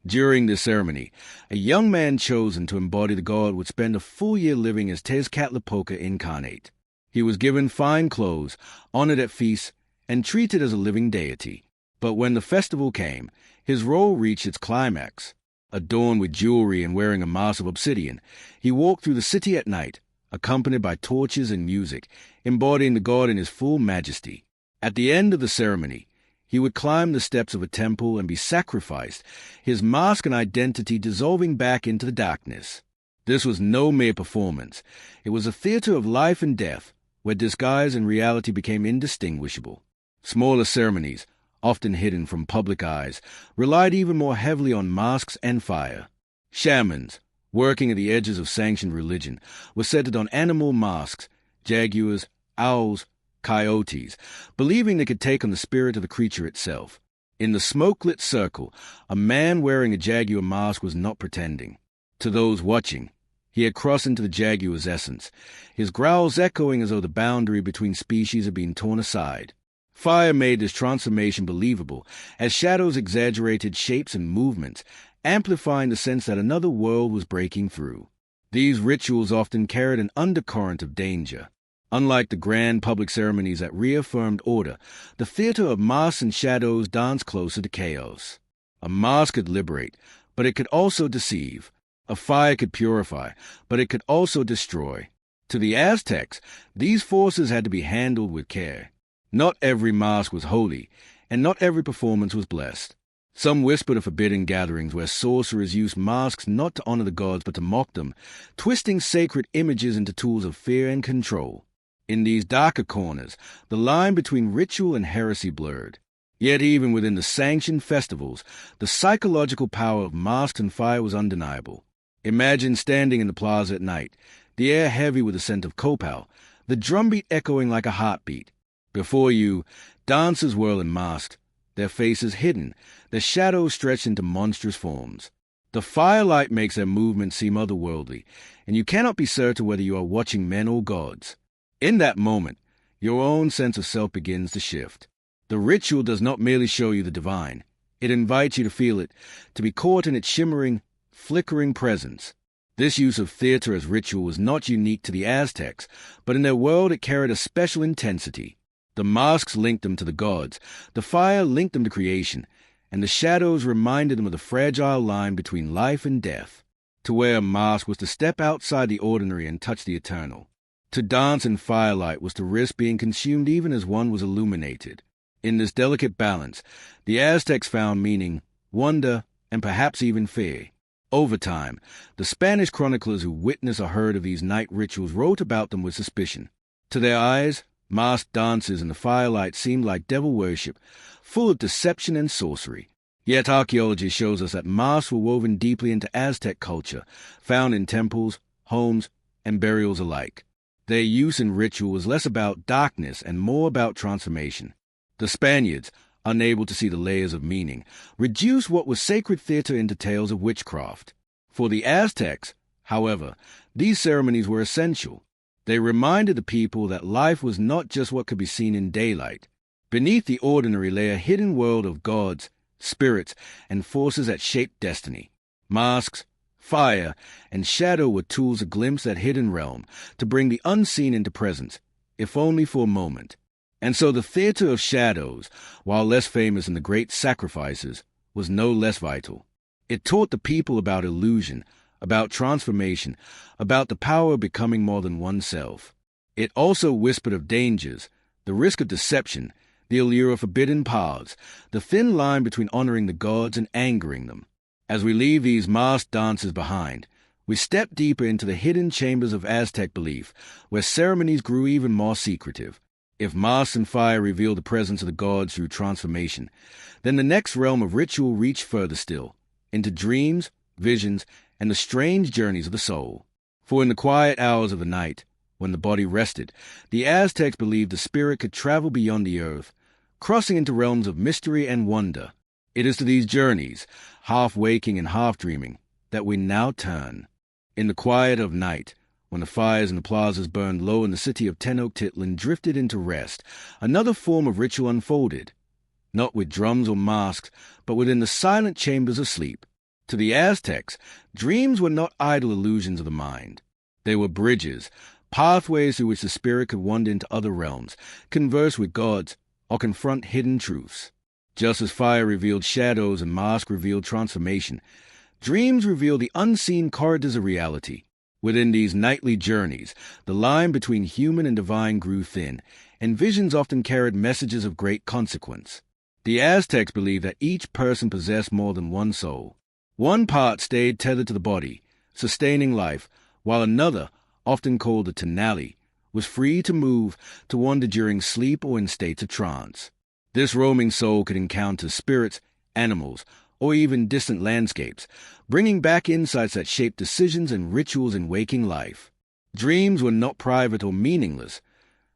During this ceremony, a young man chosen to embody the god would spend a full year living as Tezcatlipoca incarnate. He was given fine clothes, honored at feasts, and treated as a living deity. But when the festival came, his role reached its climax. Adorned with jewelry and wearing a mask of obsidian, he walked through the city at night, accompanied by torches and music, embodying the god in his full majesty. At the end of the ceremony, he would climb the steps of a temple and be sacrificed, his mask and identity dissolving back into the darkness. This was no mere performance. It was a theater of life and death, where disguise and reality became indistinguishable. Smaller ceremonies, often hidden from public eyes, relied even more heavily on masks and fire. Shamans, working at the edges of sanctioned religion, were said to don animal masks, jaguars, owls, coyotes, believing they could take on the spirit of the creature itself. In the smoke-lit circle, a man wearing a jaguar mask was not pretending. To those watching, he had crossed into the jaguar's essence, his growls echoing as though the boundary between species had been torn aside. Fire made this transformation believable, as shadows exaggerated shapes and movements, amplifying the sense that another world was breaking through. These rituals often carried an undercurrent of danger. Unlike the grand public ceremonies that reaffirmed order, the theater of masks and shadows danced closer to chaos. A mask could liberate, but it could also deceive. A fire could purify, but it could also destroy. To the Aztecs, these forces had to be handled with care. Not every mask was holy, and not every performance was blessed. Some whispered of forbidden gatherings where sorcerers used masks not to honor the gods but to mock them, twisting sacred images into tools of fear and control. In these darker corners, the line between ritual and heresy blurred. Yet even within the sanctioned festivals, the psychological power of masks and fire was undeniable. Imagine standing in the plaza at night, the air heavy with the scent of copal, the drumbeat echoing like a heartbeat. Before you, dancers whirl in masks, their faces hidden, their shadows stretched into monstrous forms. The firelight makes their movements seem otherworldly, and you cannot be certain whether you are watching men or gods. In that moment, your own sense of self begins to shift. The ritual does not merely show you the divine. It invites you to feel it, to be caught in its shimmering, flickering presence. This use of theater as ritual was not unique to the Aztecs, but in their world it carried a special intensity. The masks linked them to the gods, the fire linked them to creation, and the shadows reminded them of the fragile line between life and death. To wear a mask was to step outside the ordinary and touch the eternal. To dance in firelight was to risk being consumed even as one was illuminated. In this delicate balance, the Aztecs found meaning, wonder, and perhaps even fear. Over time, the Spanish chroniclers who witnessed or heard of these night rituals wrote about them with suspicion. To their eyes, masked dances in the firelight seemed like devil worship, full of deception and sorcery. Yet archaeology shows us that masks were woven deeply into Aztec culture, found in temples, homes, and burials alike. Their use in ritual was less about darkness and more about transformation. The Spaniards, unable to see the layers of meaning, reduced what was sacred theater into tales of witchcraft. For the Aztecs, however, these ceremonies were essential. They reminded the people that life was not just what could be seen in daylight. Beneath the ordinary lay a hidden world of gods, spirits, and forces that shaped destiny. Masks, fire, and shadow were tools to glimpse that hidden realm, to bring the unseen into presence, if only for a moment. And so the theater of shadows, while less famous in the great sacrifices, was no less vital. It taught the people about illusion, about transformation, about the power of becoming more than oneself. It also whispered of dangers, the risk of deception, the allure of forbidden paths, the thin line between honoring the gods and angering them. As we leave these masked dances behind, we step deeper into the hidden chambers of Aztec belief, where ceremonies grew even more secretive. If masks and fire revealed the presence of the gods through transformation, then the next realm of ritual reached further still, into dreams, visions, and the strange journeys of the soul. For in the quiet hours of the night, when the body rested, the Aztecs believed the spirit could travel beyond the earth, crossing into realms of mystery and wonder. It is to these journeys, half waking and half dreaming, that we now turn. In the quiet of night, when the fires in the plazas burned low and the city of Tenochtitlan drifted into rest, another form of ritual unfolded, not with drums or masks, but within the silent chambers of sleep. To the Aztecs, dreams were not idle illusions of the mind. They were bridges, pathways through which the spirit could wander into other realms, converse with gods, or confront hidden truths. Just as fire revealed shadows and masks revealed transformation, dreams reveal the unseen corridors of reality. Within these nightly journeys, the line between human and divine grew thin, and visions often carried messages of great consequence. The Aztecs believed that each person possessed more than one soul. One part stayed tethered to the body, sustaining life, while another, often called the tonali, was free to move, to wander during sleep or in states of trance. This roaming soul could encounter spirits, animals, or even distant landscapes, bringing back insights that shaped decisions and rituals in waking life. Dreams were not private or meaningless.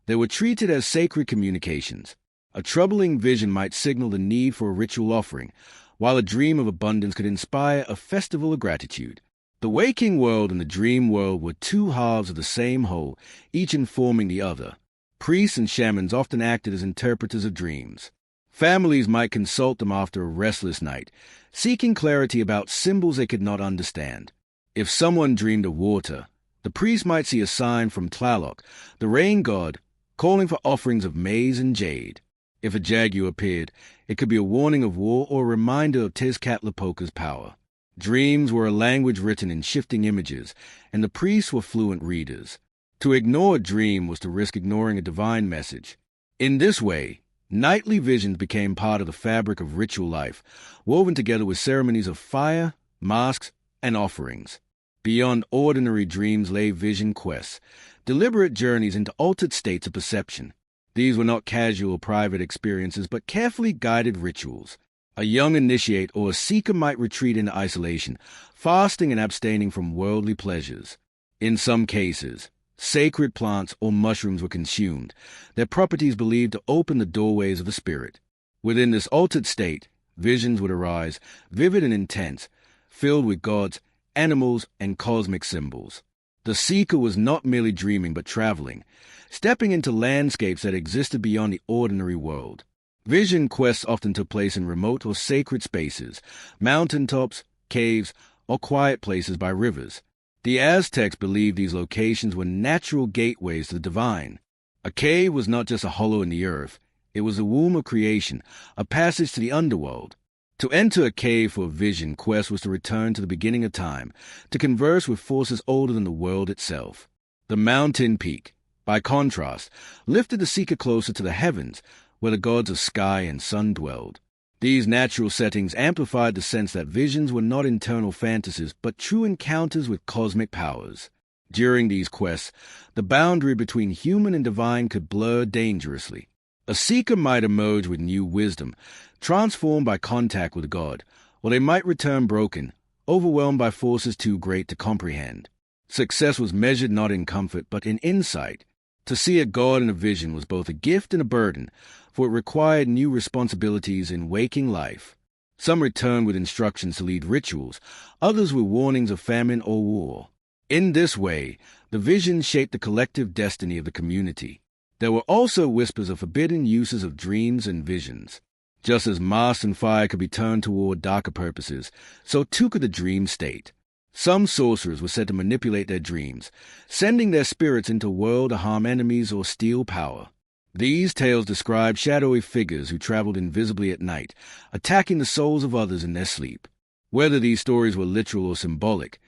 They were treated as sacred communications. A troubling vision might signal the need for a ritual offering, while a dream of abundance could inspire a festival of gratitude. The waking world and the dream world were two halves of the same whole, each informing the other. Priests and shamans often acted as interpreters of dreams. Families might consult them after a restless night, seeking clarity about symbols they could not understand. If someone dreamed of water, the priest might see a sign from Tlaloc, the rain god, calling for offerings of maize and jade. If a jaguar appeared, it could be a warning of war or a reminder of Tezcatlipoca's power. Dreams were a language written in shifting images, and the priests were fluent readers. To ignore a dream was to risk ignoring a divine message. In this way, nightly visions became part of the fabric of ritual life, woven together with ceremonies of fire, masks, and offerings. Beyond ordinary dreams lay vision quests, deliberate journeys into altered states of perception. These were not casual private experiences, but carefully guided rituals. A young initiate or a seeker might retreat into isolation, fasting and abstaining from worldly pleasures. In some cases, sacred plants or mushrooms were consumed, their properties believed to open the doorways of the spirit. Within this altered state, visions would arise, vivid and intense, filled with gods, animals, and cosmic symbols. The seeker was not merely dreaming but traveling, stepping into landscapes that existed beyond the ordinary world. Vision quests often took place in remote or sacred spaces, mountaintops, caves, or quiet places by rivers. The Aztecs believed these locations were natural gateways to the divine. A cave was not just a hollow in the earth. It was the womb of creation, a passage to the underworld. To enter a cave for a vision quest was to return to the beginning of time, to converse with forces older than the world itself. The mountain peak, by contrast, lifted the seeker closer to the heavens, where the gods of sky and sun dwelled. These natural settings amplified the sense that visions were not internal fantasies, but true encounters with cosmic powers. During these quests, the boundary between human and divine could blur dangerously. A seeker might emerge with new wisdom, transformed by contact with God, or they might return broken, overwhelmed by forces too great to comprehend. Success was measured not in comfort, but in insight. To see a god in a vision was both a gift and a burden, for it required new responsibilities in waking life. Some returned with instructions to lead rituals, others with warnings of famine or war. In this way, the vision shaped the collective destiny of the community. There were also whispers of forbidden uses of dreams and visions. Just as masks and fire could be turned toward darker purposes, so too could the dream state. Some sorcerers were said to manipulate their dreams, sending their spirits into a world to harm enemies or steal power. These tales describe shadowy figures who traveled invisibly at night, attacking the souls of others in their sleep. Whether these stories were literal or symbolic,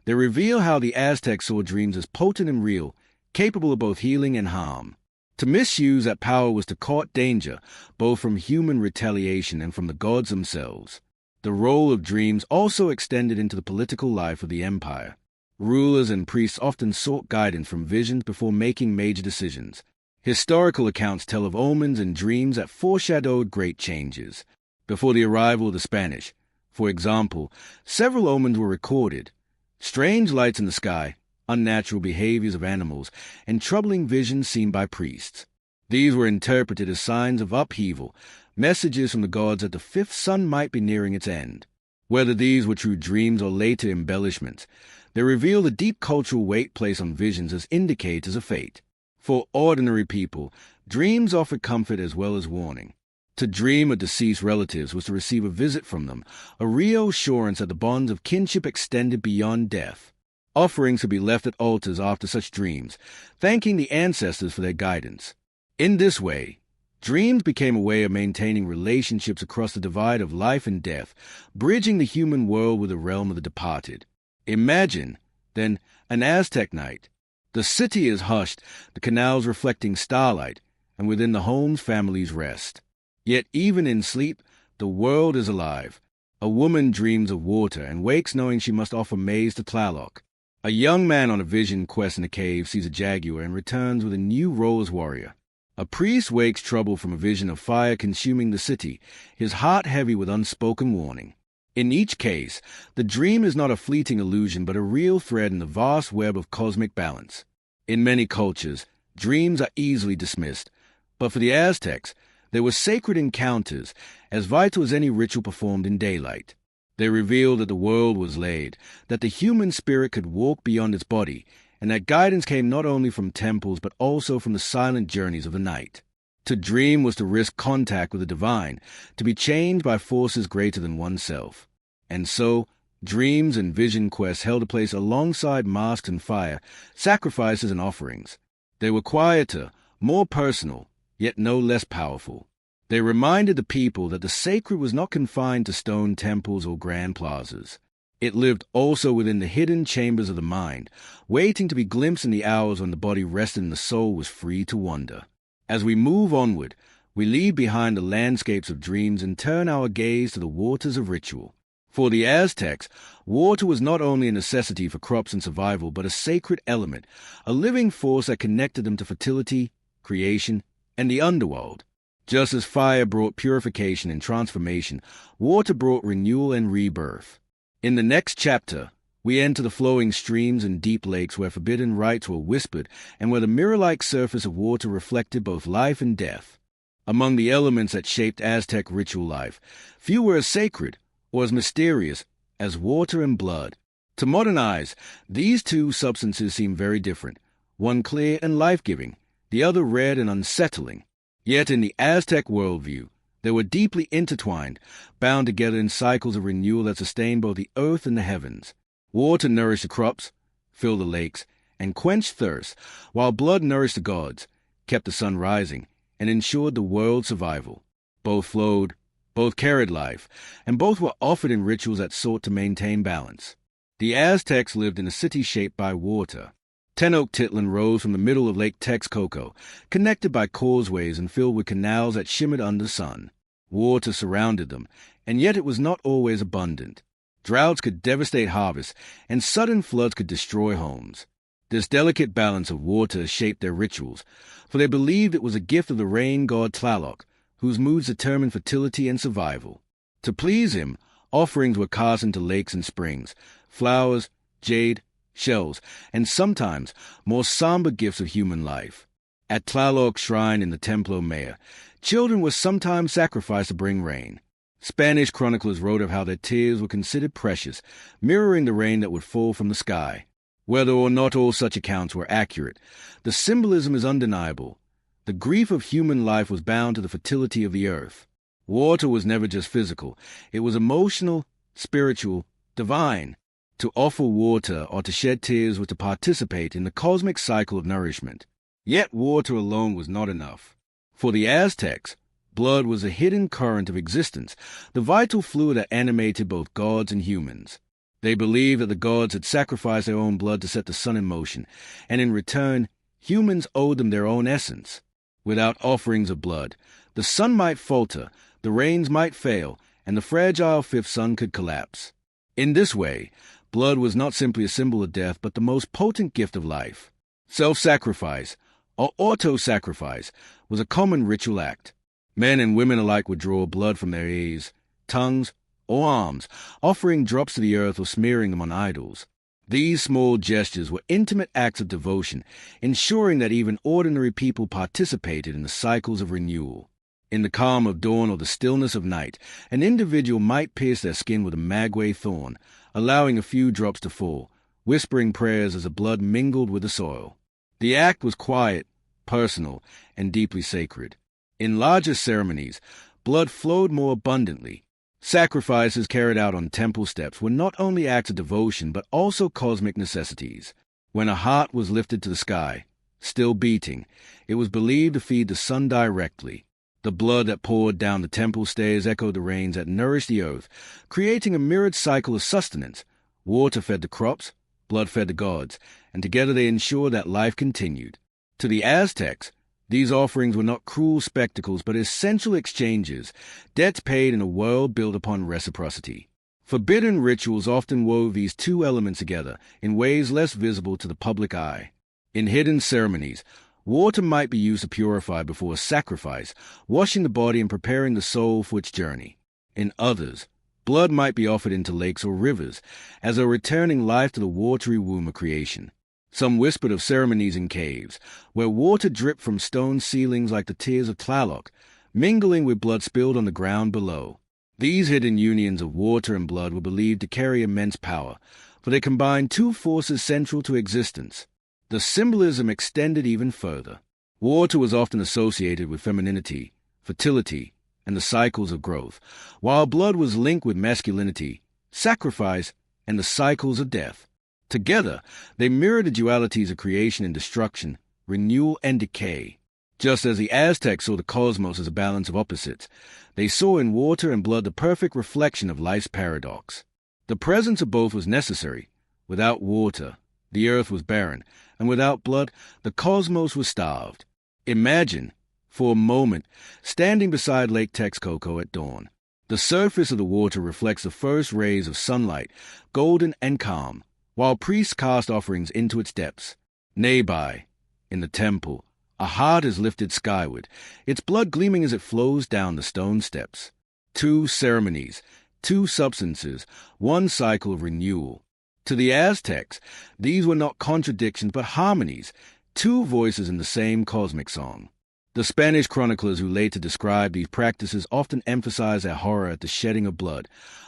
they reveal how the Aztecs saw dreams as potent and real, capable of both healing and harm. To misuse that power was to court danger, both from human retaliation and from the gods themselves. The role of dreams also extended into the political life of the empire. Rulers and priests often sought guidance from visions before making major decisions. Historical accounts tell of omens and dreams that foreshadowed great changes. Before the arrival of the Spanish, for example, several omens were recorded. Strange lights in the sky, unnatural behaviors of animals, and troubling visions seen by priests. These were interpreted as signs of upheaval, messages from the gods that the fifth sun might be nearing its end. Whether these were true dreams or later embellishments, they reveal the deep cultural weight placed on visions as indicators of fate. For ordinary people, dreams offered comfort as well as warning. To dream of deceased relatives was to receive a visit from them, a reassurance that the bonds of kinship extended beyond death. Offerings could be left at altars after such dreams, thanking the ancestors for their guidance. In this way, Dreams became a way of maintaining relationships across the divide of life and death, bridging the human world with the realm of the departed. Imagine, then, an Aztec night. The city is hushed, the canals reflecting starlight, and within the homes families rest. Yet even in sleep, the world is alive. A woman dreams of water and wakes knowing she must offer maize to Tlaloc. A young man on a vision quest in a cave sees a jaguar and returns with a new rose warrior. A priest wakes troubled from a vision of fire consuming the city, his heart heavy with unspoken warning. In each case, the dream is not a fleeting illusion but a real thread in the vast web of cosmic balance. In many cultures, dreams are easily dismissed, but for the Aztecs, they were sacred encounters, as vital as any ritual performed in daylight. They revealed that the world was laid, that the human spirit could walk beyond its body, and that guidance came not only from temples but also from the silent journeys of the night. To dream was to risk contact with the divine, to be changed by forces greater than oneself. And so, dreams and vision quests held a place alongside masks and fire, sacrifices and offerings. They were quieter, more personal, yet no less powerful. They reminded the people that the sacred was not confined to stone temples or grand plazas. It lived also within the hidden chambers of the mind, waiting to be glimpsed in the hours when the body rested and the soul was free to wander. As we move onward, we leave behind the landscapes of dreams and turn our gaze to the waters of ritual. For the Aztecs, water was not only a necessity for crops and survival, but a sacred element, a living force that connected them to fertility, creation, and the underworld. Just as fire brought purification and transformation, water brought renewal and rebirth. In the next chapter, we enter the flowing streams and deep lakes where forbidden rites were whispered and where the mirror-like surface of water reflected both life and death. Among the elements that shaped Aztec ritual life, few were as sacred or as mysterious as water and blood. To modern eyes, these two substances seem very different, one clear and life-giving, the other red and unsettling. Yet in the Aztec worldview, they were deeply intertwined, bound together in cycles of renewal that sustained both the earth and the heavens. Water nourished the crops, filled the lakes, and quenched thirst, while blood nourished the gods, kept the sun rising, and ensured the world's survival. Both flowed, both carried life, and both were offered in rituals that sought to maintain balance. The Aztecs lived in a city shaped by water. Tenochtitlan rose from the middle of Lake Texcoco, connected by causeways and filled with canals that shimmered under the sun. Water surrounded them, and yet it was not always abundant. Droughts could devastate harvests, and sudden floods could destroy homes. This delicate balance of water shaped their rituals, for they believed it was a gift of the rain god Tlaloc, whose moods determined fertility and survival. To please him, offerings were cast into lakes and springs, flowers, jade, shells, and sometimes more somber gifts of human life. At Tlaloc's shrine in the Templo Mayor, children were sometimes sacrificed to bring rain. Spanish chroniclers wrote of how their tears were considered precious, mirroring the rain that would fall from the sky. Whether or not all such accounts were accurate, the symbolism is undeniable. The grief of human life was bound to the fertility of the earth. Water was never just physical. It was emotional, spiritual, divine. To offer water or to shed tears was to participate in the cosmic cycle of nourishment. Yet water alone was not enough. For the Aztecs, blood was a hidden current of existence, the vital fluid that animated both gods and humans. They believed that the gods had sacrificed their own blood to set the sun in motion, and in return, humans owed them their own essence. Without offerings of blood, the sun might falter, the rains might fail, and the fragile fifth sun could collapse. In this way, blood was not simply a symbol of death, but the most potent gift of life. Self-sacrifice, or auto-sacrifice, was a common ritual act. Men and women alike would draw blood from their ears, tongues, or arms, offering drops to the earth or smearing them on idols. These small gestures were intimate acts of devotion, ensuring that even ordinary people participated in the cycles of renewal. In the calm of dawn or the stillness of night, an individual might pierce their skin with a maguey thorn, allowing a few drops to fall, whispering prayers as the blood mingled with the soil. The act was quiet, personal, and deeply sacred. In larger ceremonies, blood flowed more abundantly. Sacrifices carried out on temple steps were not only acts of devotion but also cosmic necessities. When a heart was lifted to the sky, still beating, it was believed to feed the sun directly. The blood that poured down the temple stairs echoed the rains that nourished the earth, creating a mirrored cycle of sustenance. Water fed the crops, blood fed the gods, and together they ensured that life continued. To the Aztecs, these offerings were not cruel spectacles but essential exchanges, debts paid in a world built upon reciprocity. Forbidden rituals often wove these two elements together in ways less visible to the public eye. In hidden ceremonies, water might be used to purify before a sacrifice, washing the body and preparing the soul for its journey. In others, blood might be offered into lakes or rivers, as a returning life to the watery womb of creation. Some whispered of ceremonies in caves, where water dripped from stone ceilings like the tears of Tlaloc, mingling with blood spilled on the ground below. These hidden unions of water and blood were believed to carry immense power, for they combined two forces central to existence. The symbolism extended even further. Water was often associated with femininity, fertility, and the cycles of growth, while blood was linked with masculinity, sacrifice, and the cycles of death. Together, they mirrored the dualities of creation and destruction, renewal and decay. Just as the Aztecs saw the cosmos as a balance of opposites, they saw in water and blood the perfect reflection of life's paradox. The presence of both was necessary. Without water, the earth was barren, and without blood, the cosmos was starved. Imagine, for a moment, standing beside Lake Texcoco at dawn. The surface of the water reflects the first rays of sunlight, golden and calm, while priests cast offerings into its depths. Nearby, in the temple, a heart is lifted skyward, its blood gleaming as it flows down the stone steps. Two ceremonies, two substances, one cycle of renewal. To the Aztecs, these were not contradictions but harmonies, two voices in the same cosmic song. The Spanish chroniclers who later described these practices often emphasized their horror at the shedding of blood,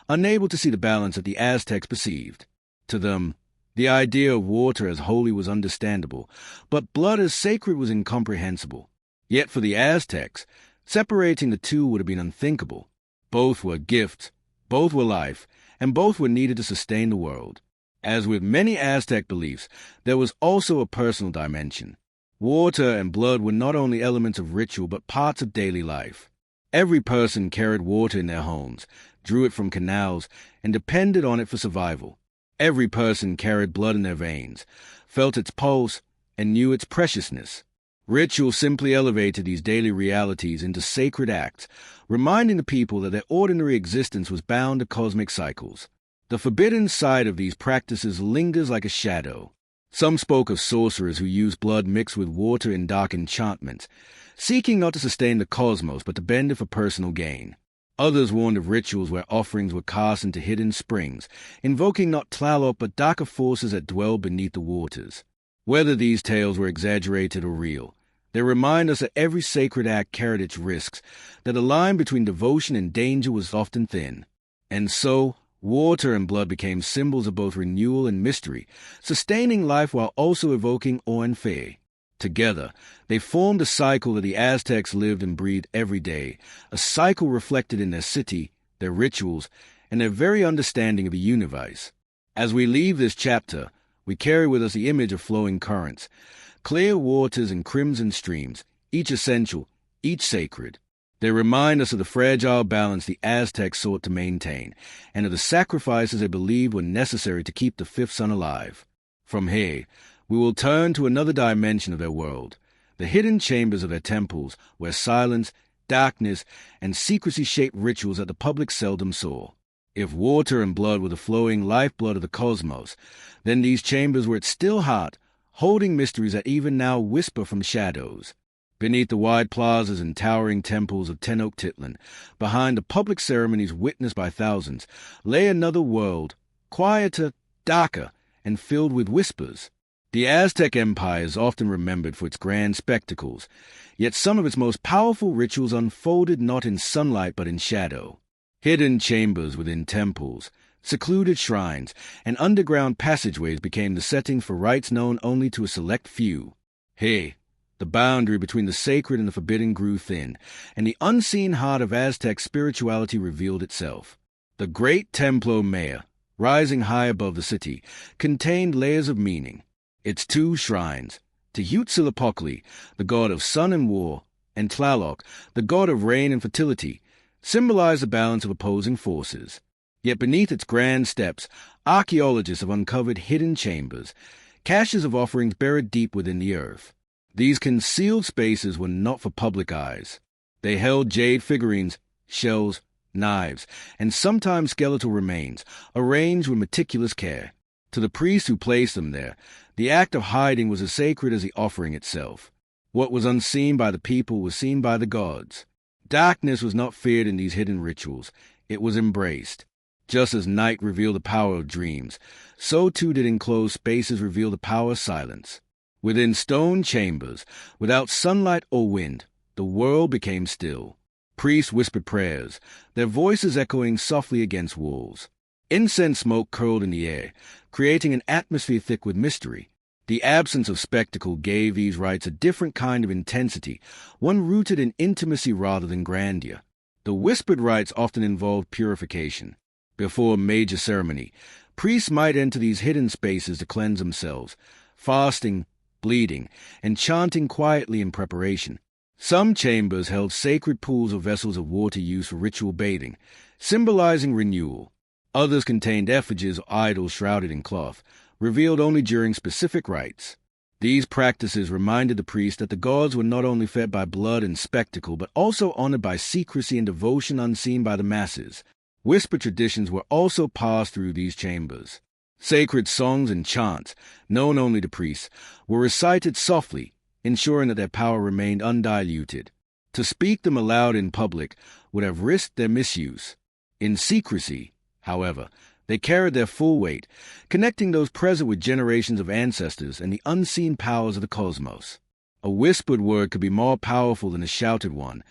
unable to see the balance that the Aztecs perceived. To them, the idea of water as holy was understandable, but blood as sacred was incomprehensible. Yet for the Aztecs, separating the two would have been unthinkable. Both were gifts, both were life, and both were needed to sustain the world. As with many Aztec beliefs, there was also a personal dimension. Water and blood were not only elements of ritual but parts of daily life. Every person carried water in their homes, drew it from canals, and depended on it for survival. Every person carried blood in their veins, felt its pulse, and knew its preciousness. Ritual simply elevated these daily realities into sacred acts, reminding the people that their ordinary existence was bound to cosmic cycles. The forbidden side of these practices lingers like a shadow. Some spoke of sorcerers who used blood mixed with water in dark enchantments, seeking not to sustain the cosmos but to bend it for personal gain. Others warned of rituals where offerings were cast into hidden springs, invoking not Tlaloc but darker forces that dwell beneath the waters. Whether these tales were exaggerated or real, they remind us that every sacred act carried its risks, that the line between devotion and danger was often thin. And so, water and blood became symbols of both renewal and mystery, sustaining life while also evoking awe and fear. Together, they formed a cycle that the Aztecs lived and breathed every day, a cycle reflected in their city, their rituals, and their very understanding of the universe. As we leave this chapter, we carry with us the image of flowing currents, clear waters and crimson streams, each essential, each sacred. They remind us of the fragile balance the Aztecs sought to maintain, and of the sacrifices they believed were necessary to keep the fifth sun alive. From here, we will turn to another dimension of their world, the hidden chambers of their temples, where silence, darkness, and secrecy shaped rituals that the public seldom saw. If water and blood were the flowing lifeblood of the cosmos, then these chambers were its still heart, holding mysteries that even now whisper from shadows. Beneath the wide plazas and towering temples of Tenochtitlan, behind the public ceremonies witnessed by thousands, lay another world, quieter, darker, and filled with whispers. The Aztec Empire is often remembered for its grand spectacles, yet some of its most powerful rituals unfolded not in sunlight but in shadow. Hidden chambers within temples, secluded shrines, and underground passageways became the settings for rites known only to a select few. Here, the boundary between the sacred and the forbidden grew thin, and the unseen heart of Aztec spirituality revealed itself. The great Templo Mayor, rising high above the city, contained layers of meaning. Its two shrines, to Huitzilopochtli, the god of sun and war, and Tlaloc, the god of rain and fertility, symbolized the balance of opposing forces. Yet beneath its grand steps, archaeologists have uncovered hidden chambers, caches of offerings buried deep within the earth. These concealed spaces were not for public eyes. They held jade figurines, shells, knives, and sometimes skeletal remains, arranged with meticulous care. To the priests who placed them there, the act of hiding was as sacred as the offering itself. What was unseen by the people was seen by the gods. Darkness was not feared in these hidden rituals. It was embraced. Just as night revealed the power of dreams, so too did enclosed spaces reveal the power of silence. Within stone chambers, without sunlight or wind, the world became still. Priests whispered prayers, their voices echoing softly against walls. Incense smoke curled in the air, creating an atmosphere thick with mystery. The absence of spectacle gave these rites a different kind of intensity, one rooted in intimacy rather than grandeur. The whispered rites often involved purification. Before a major ceremony, priests might enter these hidden spaces to cleanse themselves, fasting, bleeding, and chanting quietly in preparation. Some chambers held sacred pools or vessels of water used for ritual bathing, symbolizing renewal. Others contained effigies or idols shrouded in cloth, revealed only during specific rites. These practices reminded the priest that the gods were not only fed by blood and spectacle, but also honored by secrecy and devotion unseen by the masses. Whispered traditions were also passed through these chambers. Sacred songs and chants, known only to priests, were recited softly, ensuring that their power remained undiluted. To speak them aloud in public would have risked their misuse. In secrecy, however, they carried their full weight, connecting those present with generations of ancestors and the unseen powers of the cosmos. A whispered word could be more powerful than a shouted one,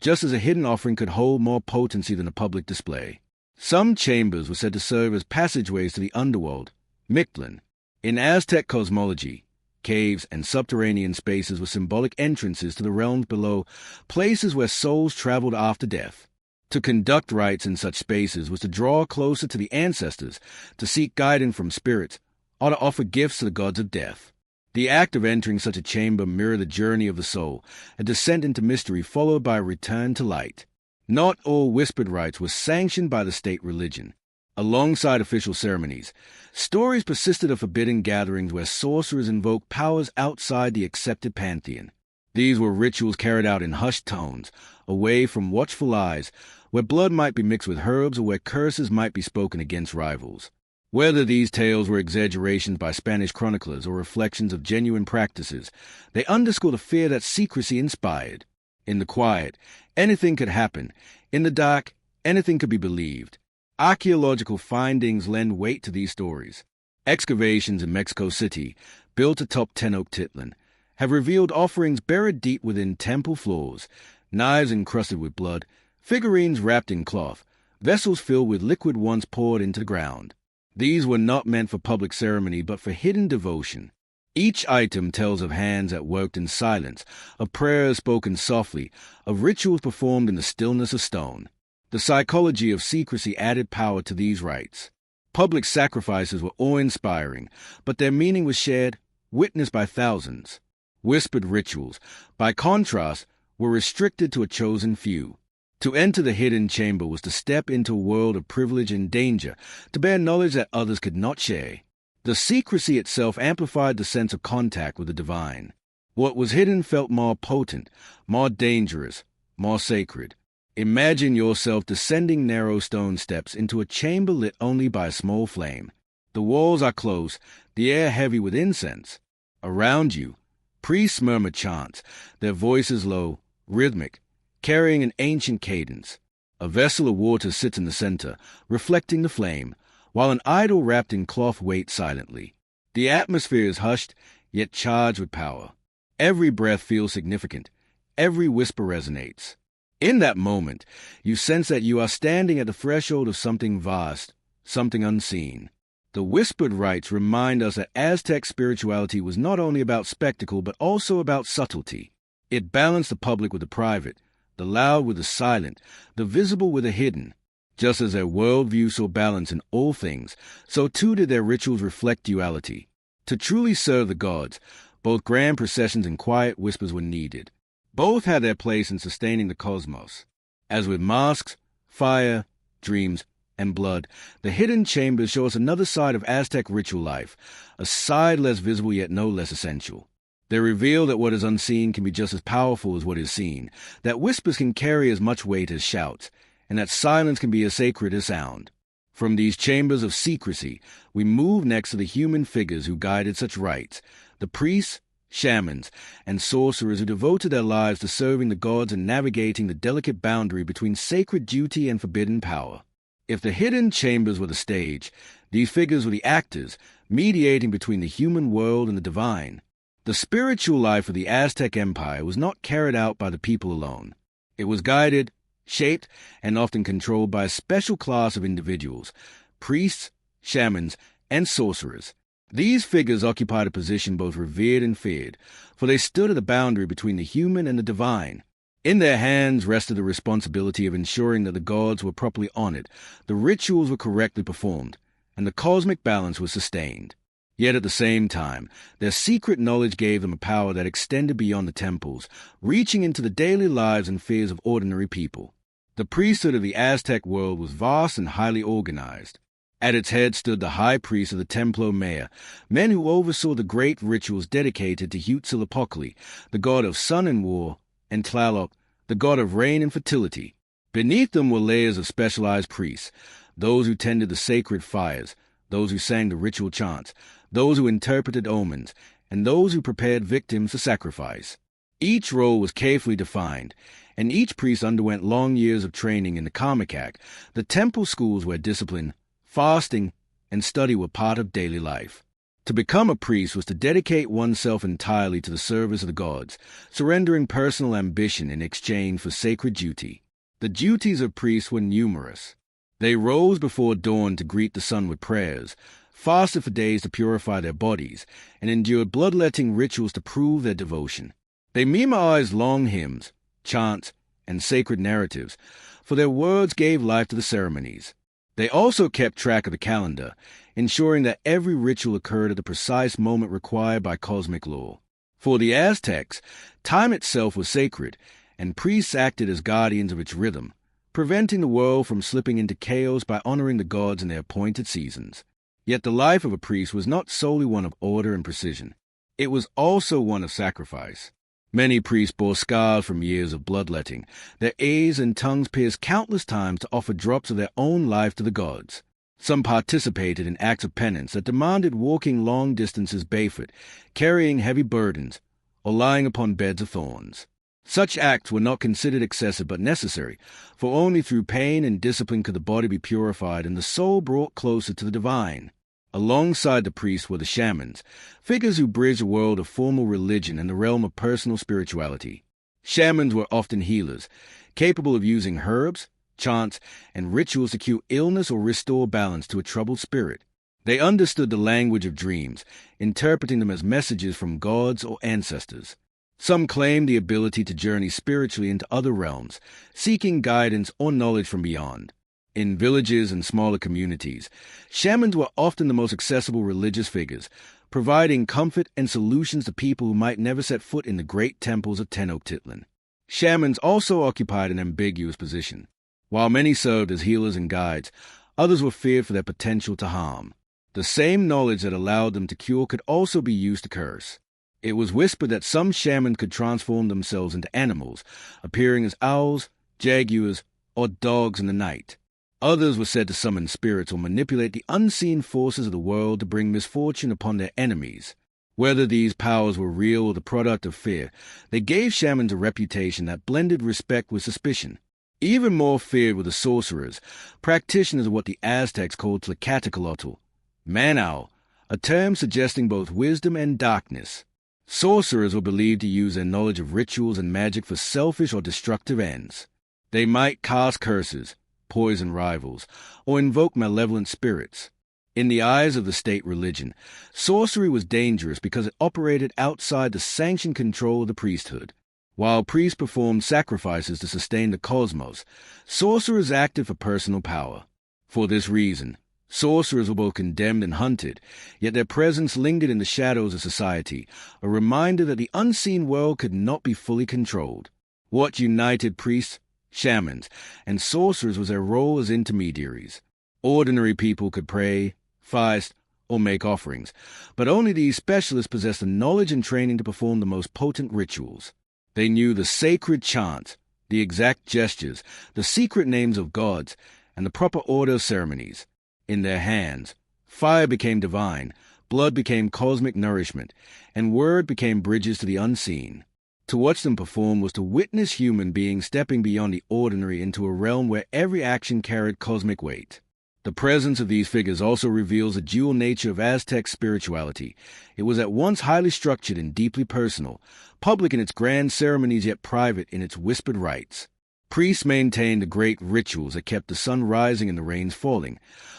just as a hidden offering could hold more potency than a public display. Some chambers were said to serve as passageways to the underworld, Mictlan. In Aztec cosmology, caves and subterranean spaces were symbolic entrances to the realms below, places where souls traveled after death. To conduct rites in such spaces was to draw closer to the ancestors, to seek guidance from spirits, or to offer gifts to the gods of death. The act of entering such a chamber mirrored the journey of the soul, a descent into mystery followed by a return to light. Not all whispered rites were sanctioned by the state religion. Alongside official ceremonies, stories persisted of forbidden gatherings where sorcerers invoked powers outside the accepted pantheon. These were rituals carried out in hushed tones, away from watchful eyes, where blood might be mixed with herbs or where curses might be spoken against rivals. Whether these tales were exaggerations by Spanish chroniclers or reflections of genuine practices, they underscore the fear that secrecy inspired. In the quiet, anything could happen. In the dark, anything could be believed. Archaeological findings lend weight to these stories. Excavations in Mexico City, built atop Tenochtitlan, have revealed offerings buried deep within temple floors, knives encrusted with blood, figurines wrapped in cloth, vessels filled with liquid once poured into the ground. These were not meant for public ceremony but for hidden devotion. Each item tells of hands that worked in silence, of prayers spoken softly, of rituals performed in the stillness of stone. The psychology of secrecy added power to these rites. Public sacrifices were awe-inspiring, but their meaning was shared, witnessed by thousands. Whispered rituals, by contrast, were restricted to a chosen few. To enter the hidden chamber was to step into a world of privilege and danger, to bear knowledge that others could not share. The secrecy itself amplified the sense of contact with the divine. What was hidden felt more potent, more dangerous, more sacred. Imagine yourself descending narrow stone steps into a chamber lit only by a small flame. The walls are close, the air heavy with incense. Around you, priests murmur chants, their voices low, rhythmic, carrying an ancient cadence. A vessel of water sits in the center, reflecting the flame, while an idol wrapped in cloth waits silently. The atmosphere is hushed, yet charged with power. Every breath feels significant. Every whisper resonates. In that moment, you sense that you are standing at the threshold of something vast, something unseen. The whispered rites remind us that Aztec spirituality was not only about spectacle but also about subtlety. It balanced the public with the private, the loud with the silent, the visible with the hidden. Just as their worldview saw balance in all things, so too did their rituals reflect duality. To truly serve the gods, both grand processions and quiet whispers were needed. Both had their place in sustaining the cosmos. As with masks, fire, dreams, and blood, the hidden chambers show us another side of Aztec ritual life, a side less visible yet no less essential. They reveal that what is unseen can be just as powerful as what is seen, that whispers can carry as much weight as shouts, and that silence can be as sacred as sound. From these chambers of secrecy, we move next to the human figures who guided such rites, the priests, shamans, and sorcerers who devoted their lives to serving the gods and navigating the delicate boundary between sacred duty and forbidden power. If the hidden chambers were the stage, these figures were the actors, mediating between the human world and the divine. The spiritual life of the Aztec Empire was not carried out by the people alone. It was guided, shaped, and often controlled by a special class of individuals, priests, shamans, and sorcerers. These figures occupied a position both revered and feared, for they stood at the boundary between the human and the divine. In their hands rested the responsibility of ensuring that the gods were properly honored, the rituals were correctly performed, and the cosmic balance was sustained. Yet at the same time, their secret knowledge gave them a power that extended beyond the temples, reaching into the daily lives and fears of ordinary people. The priesthood of the Aztec world was vast and highly organized. At its head stood the high priest of the Templo Maya, men who oversaw the great rituals dedicated to Huitzilopochtli, the god of sun and war, and Tlaloc, the god of rain and fertility. Beneath them were layers of specialized priests, those who tended the sacred fires, those who sang the ritual chants, those who interpreted omens, and those who prepared victims for sacrifice. Each role was carefully defined, and each priest underwent long years of training in the Karmakak, the temple schools where discipline, fasting, and study were part of daily life. To become a priest was to dedicate oneself entirely to the service of the gods, surrendering personal ambition in exchange for sacred duty. The duties of priests were numerous. They rose before dawn to greet the sun with prayers, fasted for days to purify their bodies, and endured bloodletting rituals to prove their devotion. They memorized long hymns, chants, and sacred narratives, for their words gave life to the ceremonies. They also kept track of the calendar, ensuring that every ritual occurred at the precise moment required by cosmic law. For the Aztecs, time itself was sacred, and priests acted as guardians of its rhythm, preventing the world from slipping into chaos by honoring the gods in their appointed seasons. Yet the life of a priest was not solely one of order and precision. It was also one of sacrifice. Many priests bore scars from years of bloodletting. Their ears and tongues pierced countless times to offer drops of their own life to the gods. Some participated in acts of penance that demanded walking long distances barefoot, carrying heavy burdens, or lying upon beds of thorns. Such acts were not considered excessive but necessary, for only through pain and discipline could the body be purified and the soul brought closer to the divine. Alongside the priests were the shamans, figures who bridged the world of formal religion and the realm of personal spirituality. Shamans were often healers, capable of using herbs, chants, and rituals to cure illness or restore balance to a troubled spirit. They understood the language of dreams, interpreting them as messages from gods or ancestors. Some claimed the ability to journey spiritually into other realms, seeking guidance or knowledge from beyond. In villages and smaller communities, shamans were often the most accessible religious figures, providing comfort and solutions to people who might never set foot in the great temples of Tenochtitlan. Shamans also occupied an ambiguous position. While many served as healers and guides, others were feared for their potential to harm. The same knowledge that allowed them to cure could also be used to curse. It was whispered that some shamans could transform themselves into animals, appearing as owls, jaguars, or dogs in the night. Others were said to summon spirits or manipulate the unseen forces of the world to bring misfortune upon their enemies. Whether these powers were real or the product of fear, they gave shamans a reputation that blended respect with suspicion. Even more feared were the sorcerers, practitioners of what the Aztecs called Tlacatecalotl, man-owl, a term suggesting both wisdom and darkness. Sorcerers were believed to use their knowledge of rituals and magic for selfish or destructive ends. They might cast curses, poison rivals, or invoke malevolent spirits. In the eyes of the state religion, sorcery was dangerous because it operated outside the sanctioned control of the priesthood. While priests performed sacrifices to sustain the cosmos, sorcerers acted for personal power. For this reason, Sorcerers were both condemned and hunted, yet their presence lingered in the shadows of society, a reminder that the unseen world could not be fully controlled. What united priests, shamans, and sorcerers was their role as intermediaries. Ordinary people could pray, fast, or make offerings, but only these specialists possessed the knowledge and training to perform the most potent rituals. They knew the sacred chants, the exact gestures, the secret names of gods, and the proper order of ceremonies. In their hands, fire became divine, blood became cosmic nourishment, and word became bridges to the unseen. To watch them perform was to witness human beings stepping beyond the ordinary into a realm where every action carried cosmic weight. The presence of these figures also reveals the dual nature of Aztec spirituality. It was at once highly structured and deeply personal, public in its grand ceremonies yet private in its whispered rites. Priests maintained the great rituals that kept the sun rising and the rains falling,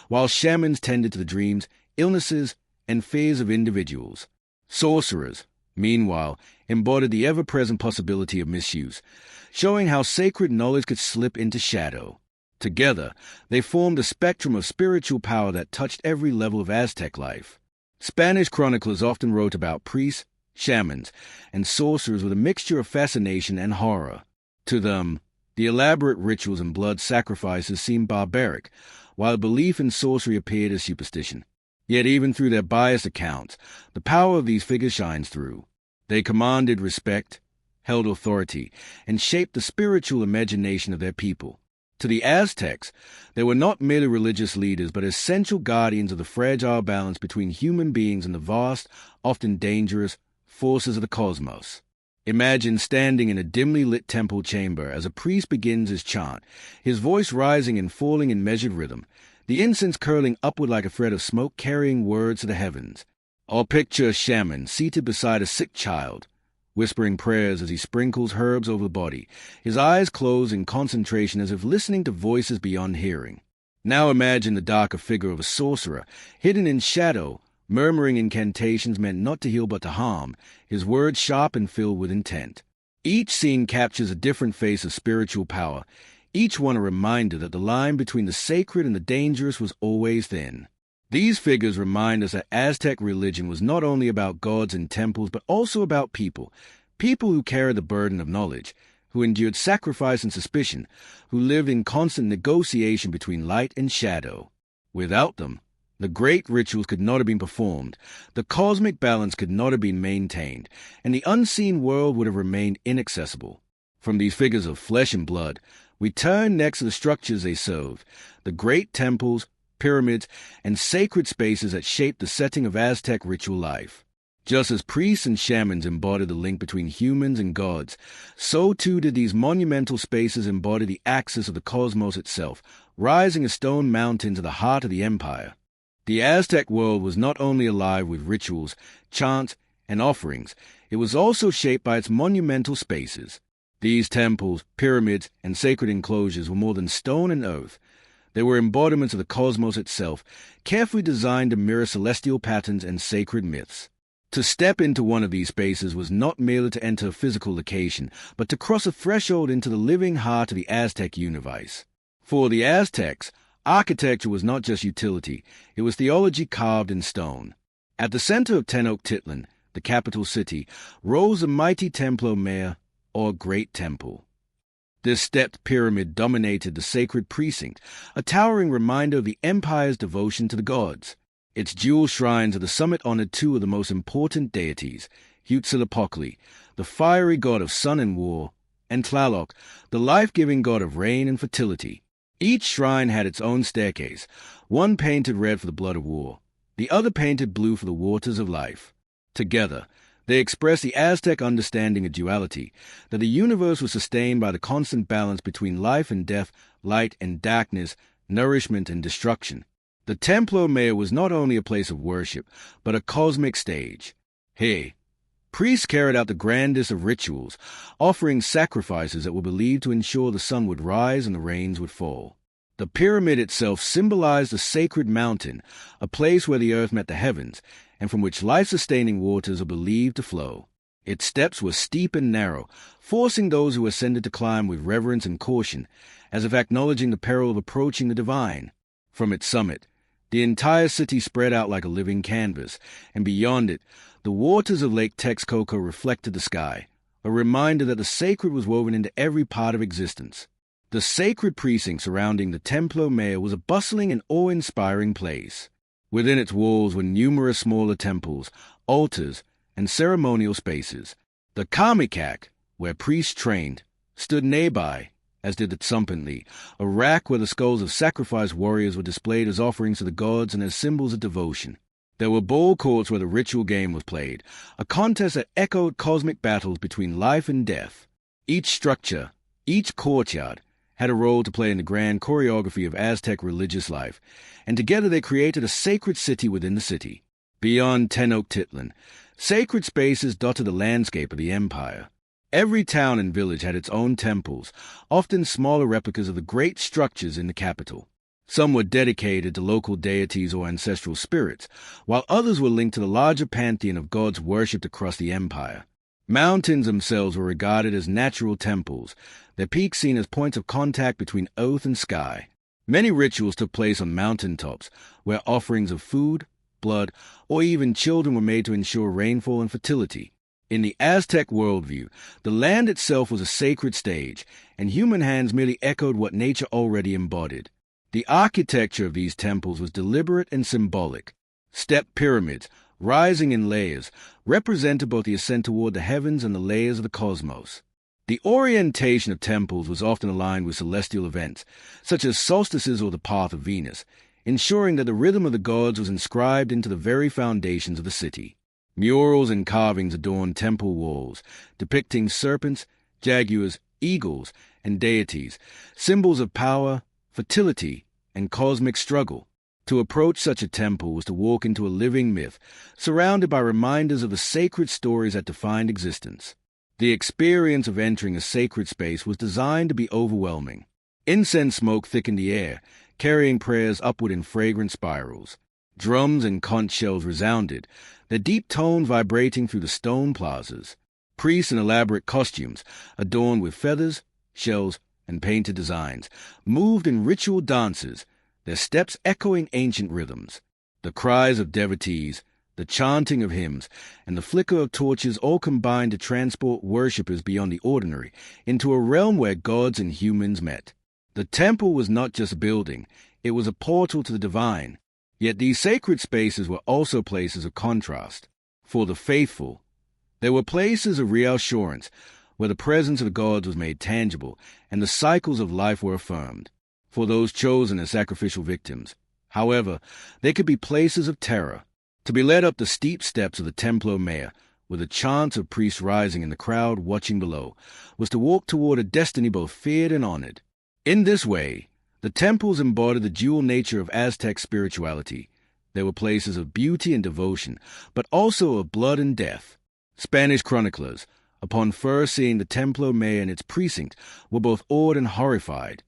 while shamans tended to the dreams, illnesses, and fears of individuals. Sorcerers, meanwhile, embodied the ever-present possibility of misuse, showing how sacred knowledge could slip into shadow. Together, they formed a spectrum of spiritual power that touched every level of Aztec life. Spanish chroniclers often wrote about priests, shamans, and sorcerers with a mixture of fascination and horror. To them, the elaborate rituals and blood sacrifices seemed barbaric, while belief in sorcery appeared as superstition. Yet even through their biased accounts, the power of these figures shines through. They commanded respect, held authority, and shaped the spiritual imagination of their people. To the Aztecs, they were not merely religious leaders but essential guardians of the fragile balance between human beings and the vast, often dangerous, forces of the cosmos. Imagine standing in a dimly lit temple chamber as a priest begins his chant, his voice rising and falling in measured rhythm, the incense curling upward like a thread of smoke carrying words to the heavens. Or picture a shaman seated beside a sick child, whispering prayers as he sprinkles herbs over the body, his eyes closed in concentration as if listening to voices beyond hearing. Now imagine the darker figure of a sorcerer, hidden in shadow, murmuring incantations meant not to heal but to harm, his words sharp and filled with intent. Each scene captures a different face of spiritual power, each one a reminder that the line between the sacred and the dangerous was always thin. These figures remind us that Aztec religion was not only about gods and temples but also about people who carried the burden of knowledge, who endured sacrifice and suspicion, who lived in constant negotiation between light and shadow. Without them, the great rituals could not have been performed, the cosmic balance could not have been maintained, and the unseen world would have remained inaccessible. From these figures of flesh and blood, we turn next to the structures they served, the great temples, pyramids, and sacred spaces that shaped the setting of Aztec ritual life. Just as priests and shamans embodied the link between humans and gods, so too did these monumental spaces embody the axis of the cosmos itself, rising as stone mountains at the heart of the empire. The Aztec world was not only alive with rituals, chants, and offerings, it was also shaped by its monumental spaces. These temples, pyramids, and sacred enclosures were more than stone and earth. They were embodiments of the cosmos itself, carefully designed to mirror celestial patterns and sacred myths. To step into one of these spaces was not merely to enter a physical location, but to cross a threshold into the living heart of the Aztec universe. For the Aztecs, architecture was not just utility, it was theology carved in stone. At the center of Tenochtitlan, the capital city, rose the mighty Templo Mayor, or Great Temple. This stepped pyramid dominated the sacred precinct, a towering reminder of the empire's devotion to the gods. Its jewel shrines at the summit honored two of the most important deities, Huitzilopochtli, the fiery god of sun and war, and Tlaloc, the life-giving god of rain and fertility. Each shrine had its own staircase, one painted red for the blood of war, the other painted blue for the waters of life. Together, they expressed the Aztec understanding of duality, that the universe was sustained by the constant balance between life and death, light and darkness, nourishment and destruction. The Templo Mayor was not only a place of worship, but a cosmic stage. Here, priests carried out the grandest of rituals, offering sacrifices that were believed to ensure the sun would rise and the rains would fall. The pyramid itself symbolized the sacred mountain, a place where the earth met the heavens, and from which life-sustaining waters are believed to flow. Its steps were steep and narrow, forcing those who ascended to climb with reverence and caution, as if acknowledging the peril of approaching the divine. From its summit, The entire city spread out like a living canvas, and beyond it, the waters of Lake Texcoco reflected the sky, a reminder that the sacred was woven into every part of existence. The sacred precinct surrounding the Templo Mayor was a bustling and awe-inspiring place. Within its walls were numerous smaller temples, altars, and ceremonial spaces. The Kamikak, where priests trained, stood nearby, as did the Tsumpinli, a rack where the skulls of sacrificed warriors were displayed as offerings to the gods and as symbols of devotion. There were ball courts where the ritual game was played, a contest that echoed cosmic battles between life and death. Each structure, each courtyard, had a role to play in the grand choreography of Aztec religious life, and together they created a sacred city within the city. Beyond Tenochtitlan, sacred spaces dotted the landscape of the empire. Every town and village had its own temples, often smaller replicas of the great structures in the capital. Some were dedicated to local deities or ancestral spirits, while others were linked to the larger pantheon of gods worshipped across the empire. Mountains themselves were regarded as natural temples, their peaks seen as points of contact between earth and sky. Many rituals took place on mountaintops, where offerings of food, blood, or even children were made to ensure rainfall and fertility. In the Aztec worldview, the land itself was a sacred stage, and human hands merely echoed what nature already embodied. The architecture of these temples was deliberate and symbolic. Stepped pyramids, rising in layers, represented both the ascent toward the heavens and the layers of the cosmos. The orientation of temples was often aligned with celestial events, such as solstices or the path of Venus, ensuring that the rhythm of the gods was inscribed into the very foundations of the city. Murals and carvings adorned temple walls, depicting serpents, jaguars, eagles, and deities, symbols of power, fertility, and cosmic struggle. To approach such a temple was to walk into a living myth, surrounded by reminders of the sacred stories that defined existence. The experience of entering a sacred space was designed to be overwhelming. Incense smoke thickened the air, carrying prayers upward in fragrant spirals. Drums and conch shells resounded, their deep tones vibrating through the stone plazas. Priests in elaborate costumes, adorned with feathers, shells, and painted designs, moved in ritual dances, their steps echoing ancient rhythms. The cries of devotees, the chanting of hymns, and the flicker of torches all combined to transport worshippers beyond the ordinary into a realm where gods and humans met. The temple was not just a building, it was a portal to the divine. Yet these sacred spaces were also places of contrast. For the faithful, there were places of reassurance, where the presence of the gods was made tangible and the cycles of life were affirmed. For those chosen as sacrificial victims, however, they could be places of terror. To be led up the steep steps of the Templo Mayor, with the chants of priests rising and the crowd watching below, was to walk toward a destiny both feared and honored. In this way, the temples embodied the dual nature of Aztec spirituality. They were places of beauty and devotion, but also of blood and death. Spanish chroniclers, upon first seeing the Templo Mayor and its precinct, were both awed and horrified.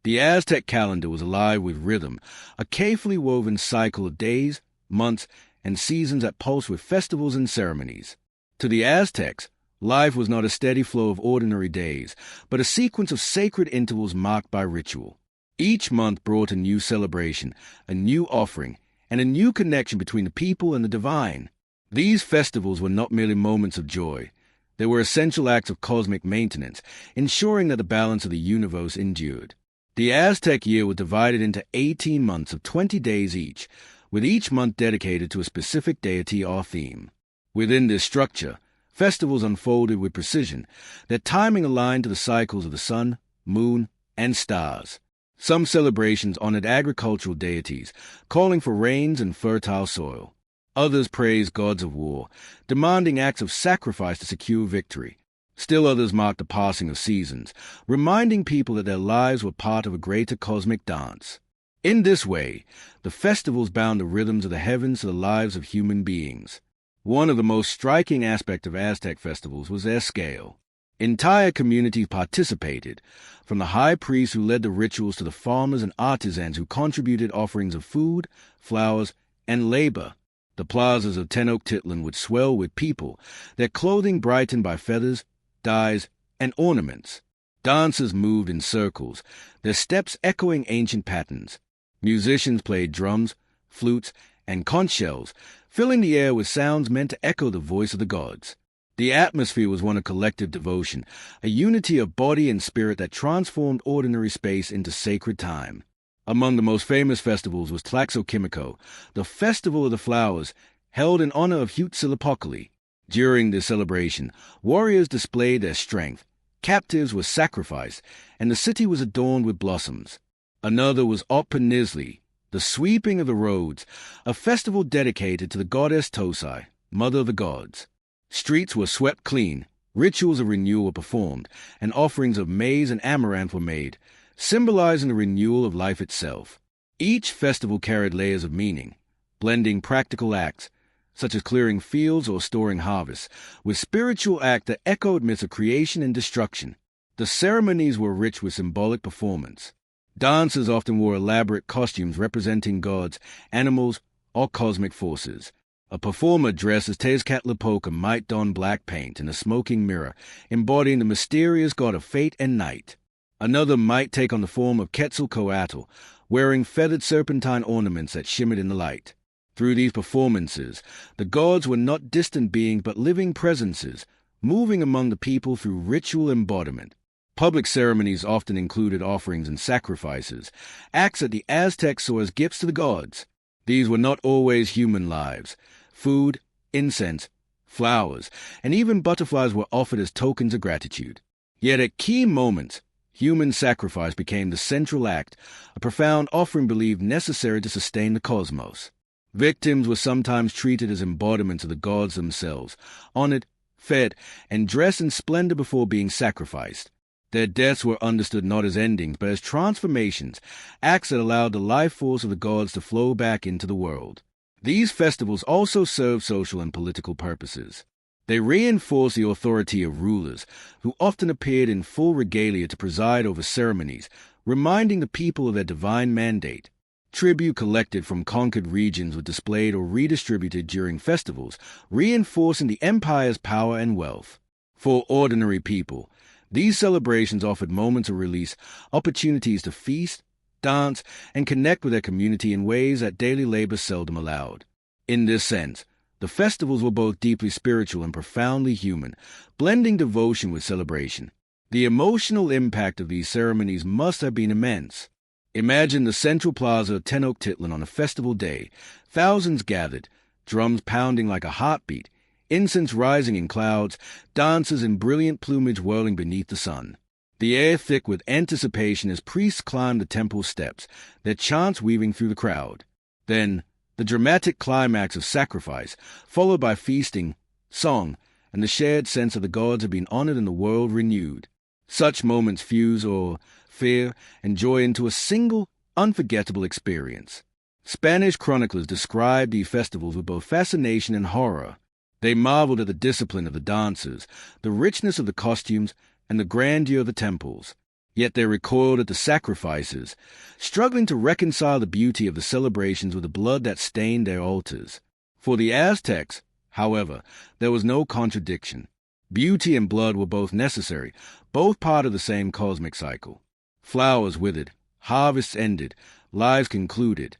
The Aztec calendar was alive with rhythm, a carefully woven cycle of days, months, and seasons that pulsed with festivals and ceremonies. To the Aztecs, life was not a steady flow of ordinary days, but a sequence of sacred intervals marked by ritual. Each month brought a new celebration, a new offering, and a new connection between the people and the divine. These festivals were not merely moments of joy. They were essential acts of cosmic maintenance, ensuring that the balance of the universe endured. The Aztec year was divided into 18 months of 20 days each, with each month dedicated to a specific deity or theme. Within this structure, festivals unfolded with precision, their timing aligned to the cycles of the sun, moon, and stars. Some celebrations honored agricultural deities, calling for rains and fertile soil. Others praised gods of war, demanding acts of sacrifice to secure victory. Still others marked the passing of seasons, reminding people that their lives were part of a greater cosmic dance. In this way, the festivals bound the rhythms of the heavens to the lives of human beings. One of the most striking aspects of Aztec festivals was their scale. Entire communities participated, from the high priests who led the rituals to the farmers and artisans who contributed offerings of food, flowers, and labor. The plazas of Tenochtitlan would swell with people, their clothing brightened by feathers, dyes, and ornaments. Dancers moved in circles, their steps echoing ancient patterns. Musicians played drums, flutes, and conch shells, filling the air with sounds meant to echo the voice of the gods. The atmosphere was one of collective devotion, a unity of body and spirit that transformed ordinary space into sacred time. Among the most famous festivals was Tlaxoquimico, the Festival of the Flowers, held in honor of Huitzilopochtli. During this celebration, warriors displayed their strength, captives were sacrificed, and the city was adorned with blossoms. Another was Otpanizli, the Sweeping of the Roads, a festival dedicated to the goddess Tosai, mother of the gods. Streets were swept clean, rituals of renewal were performed, and offerings of maize and amaranth were made, symbolizing the renewal of life itself. Each festival carried layers of meaning, blending practical acts, such as clearing fields or storing harvests, with spiritual acts that echoed myths of creation and destruction. The ceremonies were rich with symbolic performance. Dancers often wore elaborate costumes representing gods, animals, or cosmic forces. A performer dressed as Tezcatlipoca might don black paint and a smoking mirror, embodying the mysterious god of fate and night. Another might take on the form of Quetzalcoatl, wearing feathered serpentine ornaments that shimmered in the light. Through these performances, the gods were not distant beings but living presences, moving among the people through ritual embodiment. Public ceremonies often included offerings and sacrifices, acts that the Aztecs saw as gifts to the gods. These were not always human lives. Food, incense, flowers, and even butterflies were offered as tokens of gratitude. Yet at key moments, human sacrifice became the central act, a profound offering believed necessary to sustain the cosmos. Victims were sometimes treated as embodiments of the gods themselves, honored, fed, and dressed in splendor before being sacrificed. Their deaths were understood not as endings, but as transformations, acts that allowed the life force of the gods to flow back into the world. These festivals also served social and political purposes. They reinforced the authority of rulers, who often appeared in full regalia to preside over ceremonies, reminding the people of their divine mandate. Tribute collected from conquered regions was displayed or redistributed during festivals, reinforcing the empire's power and wealth. For ordinary people, these celebrations offered moments of release, opportunities to feast, dance, and connect with their community in ways that daily labor seldom allowed. In this sense, the festivals were both deeply spiritual and profoundly human, blending devotion with celebration. The emotional impact of these ceremonies must have been immense. Imagine the central plaza of Tenochtitlan on a festival day, thousands gathered, drums pounding like a heartbeat, incense rising in clouds, dancers in brilliant plumage whirling beneath the sun. The air thick with anticipation as priests climbed the temple steps, their chants weaving through the crowd. Then, the dramatic climax of sacrifice, followed by feasting, song, and the shared sense of the gods had been honored and the world renewed. Such moments fuse awe, fear, and joy into a single, unforgettable experience. Spanish chroniclers described these festivals with both fascination and horror. They marveled at the discipline of the dancers, the richness of the costumes, and the grandeur of the temples. Yet they recoiled at the sacrifices, struggling to reconcile the beauty of the celebrations with the blood that stained their altars. For the Aztecs, however, there was no contradiction. Beauty and blood were both necessary, both part of the same cosmic cycle. Flowers withered, harvests ended, lives concluded.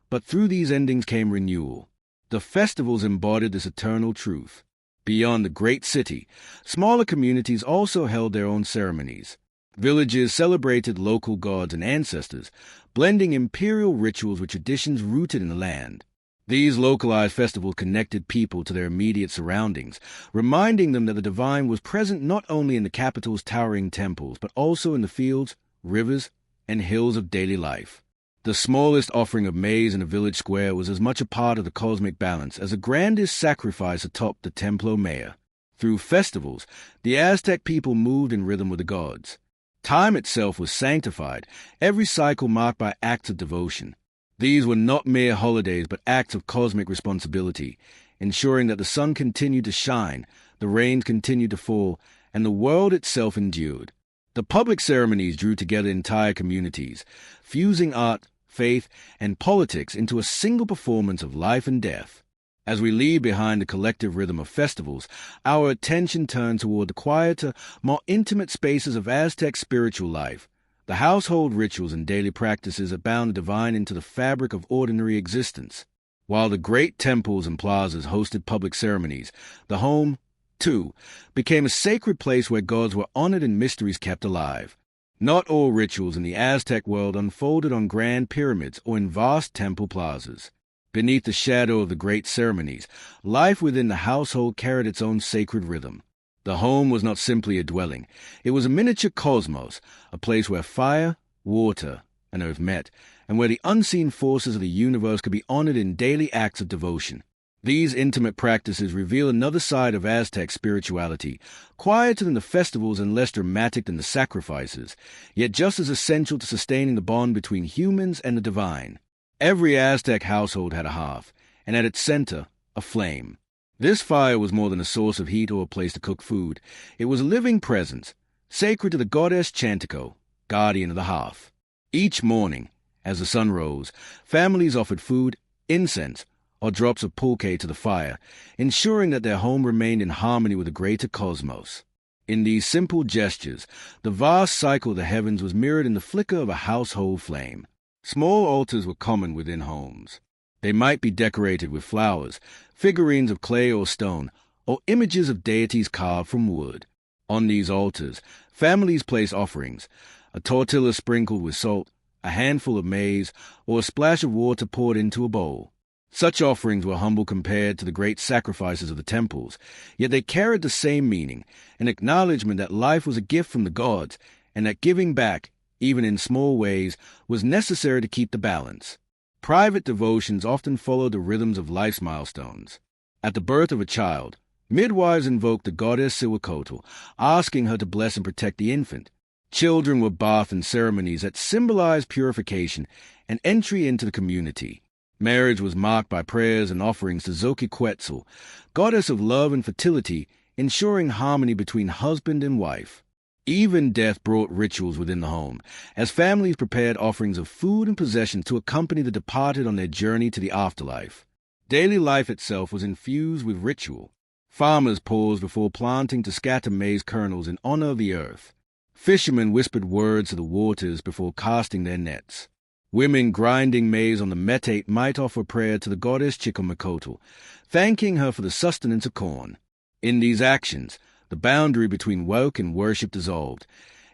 But through these endings came renewal. The festivals embodied this eternal truth. Beyond the great city, smaller communities also held their own ceremonies. Villages celebrated local gods and ancestors, blending imperial rituals with traditions rooted in the land. These localized festivals connected people to their immediate surroundings, reminding them that the divine was present not only in the capital's towering temples, but also in the fields, rivers, and hills of daily life. The smallest offering of maize in a village square was as much a part of the cosmic balance as the grandest sacrifice atop the Templo Maya. Through festivals, the Aztec people moved in rhythm with the gods. Time itself was sanctified, every cycle marked by acts of devotion. These were not mere holidays but acts of cosmic responsibility, ensuring that the sun continued to shine, the rains continued to fall, and the world itself endured. The public ceremonies drew together entire communities, fusing art, faith, and politics into a single performance of life and death. As we leave behind the collective rhythm of festivals, our attention turns toward the quieter, more intimate spaces of Aztec spiritual life, The household rituals and daily practices that bound the divine into the fabric of ordinary existence. While the great temples and plazas hosted public ceremonies, the home, too, became a sacred place where gods were honored and mysteries kept alive. Not all rituals in the Aztec world unfolded on grand pyramids or in vast temple plazas. Beneath the shadow of the great ceremonies, life within the household carried its own sacred rhythm. The home was not simply a dwelling. It was a miniature cosmos, a place where fire, water, and earth met, and where the unseen forces of the universe could be honored in daily acts of devotion. These intimate practices reveal another side of Aztec spirituality, quieter than the festivals and less dramatic than the sacrifices, yet just as essential to sustaining the bond between humans and the divine. Every Aztec household had a hearth, and at its center, a flame. This fire was more than a source of heat or a place to cook food. It was a living presence, sacred to the goddess Chantico, guardian of the hearth. Each morning, as the sun rose, families offered food, incense, or drops of pulque to the fire, ensuring that their home remained in harmony with the greater cosmos. In these simple gestures, the vast cycle of the heavens was mirrored in the flicker of a household flame. Small altars were common within homes. They might be decorated with flowers, figurines of clay or stone, or images of deities carved from wood. On these altars, families placed offerings, a tortilla sprinkled with salt, a handful of maize, or a splash of water poured into a bowl. Such offerings were humble compared to the great sacrifices of the temples, yet they carried the same meaning, an acknowledgement that life was a gift from the gods, and that giving back, even in small ways, was necessary to keep the balance. Private devotions often followed the rhythms of life's milestones. At the birth of a child, midwives invoked the goddess Huitzilopochtli, asking her to bless and protect the infant. Children were bathed in ceremonies that symbolized purification and entry into the community. Marriage was marked by prayers and offerings to Xochiquetzal, goddess of love and fertility, ensuring harmony between husband and wife. Even death brought rituals within the home, as families prepared offerings of food and possessions to accompany the departed on their journey to the afterlife. Daily life itself was infused with ritual. Farmers paused before planting to scatter maize kernels in honor of the earth. Fishermen whispered words to the waters before casting their nets. Women grinding maize on the metate might offer prayer to the goddess Chicomicoatl, thanking her for the sustenance of corn. In these actions, the boundary between work and worship dissolved.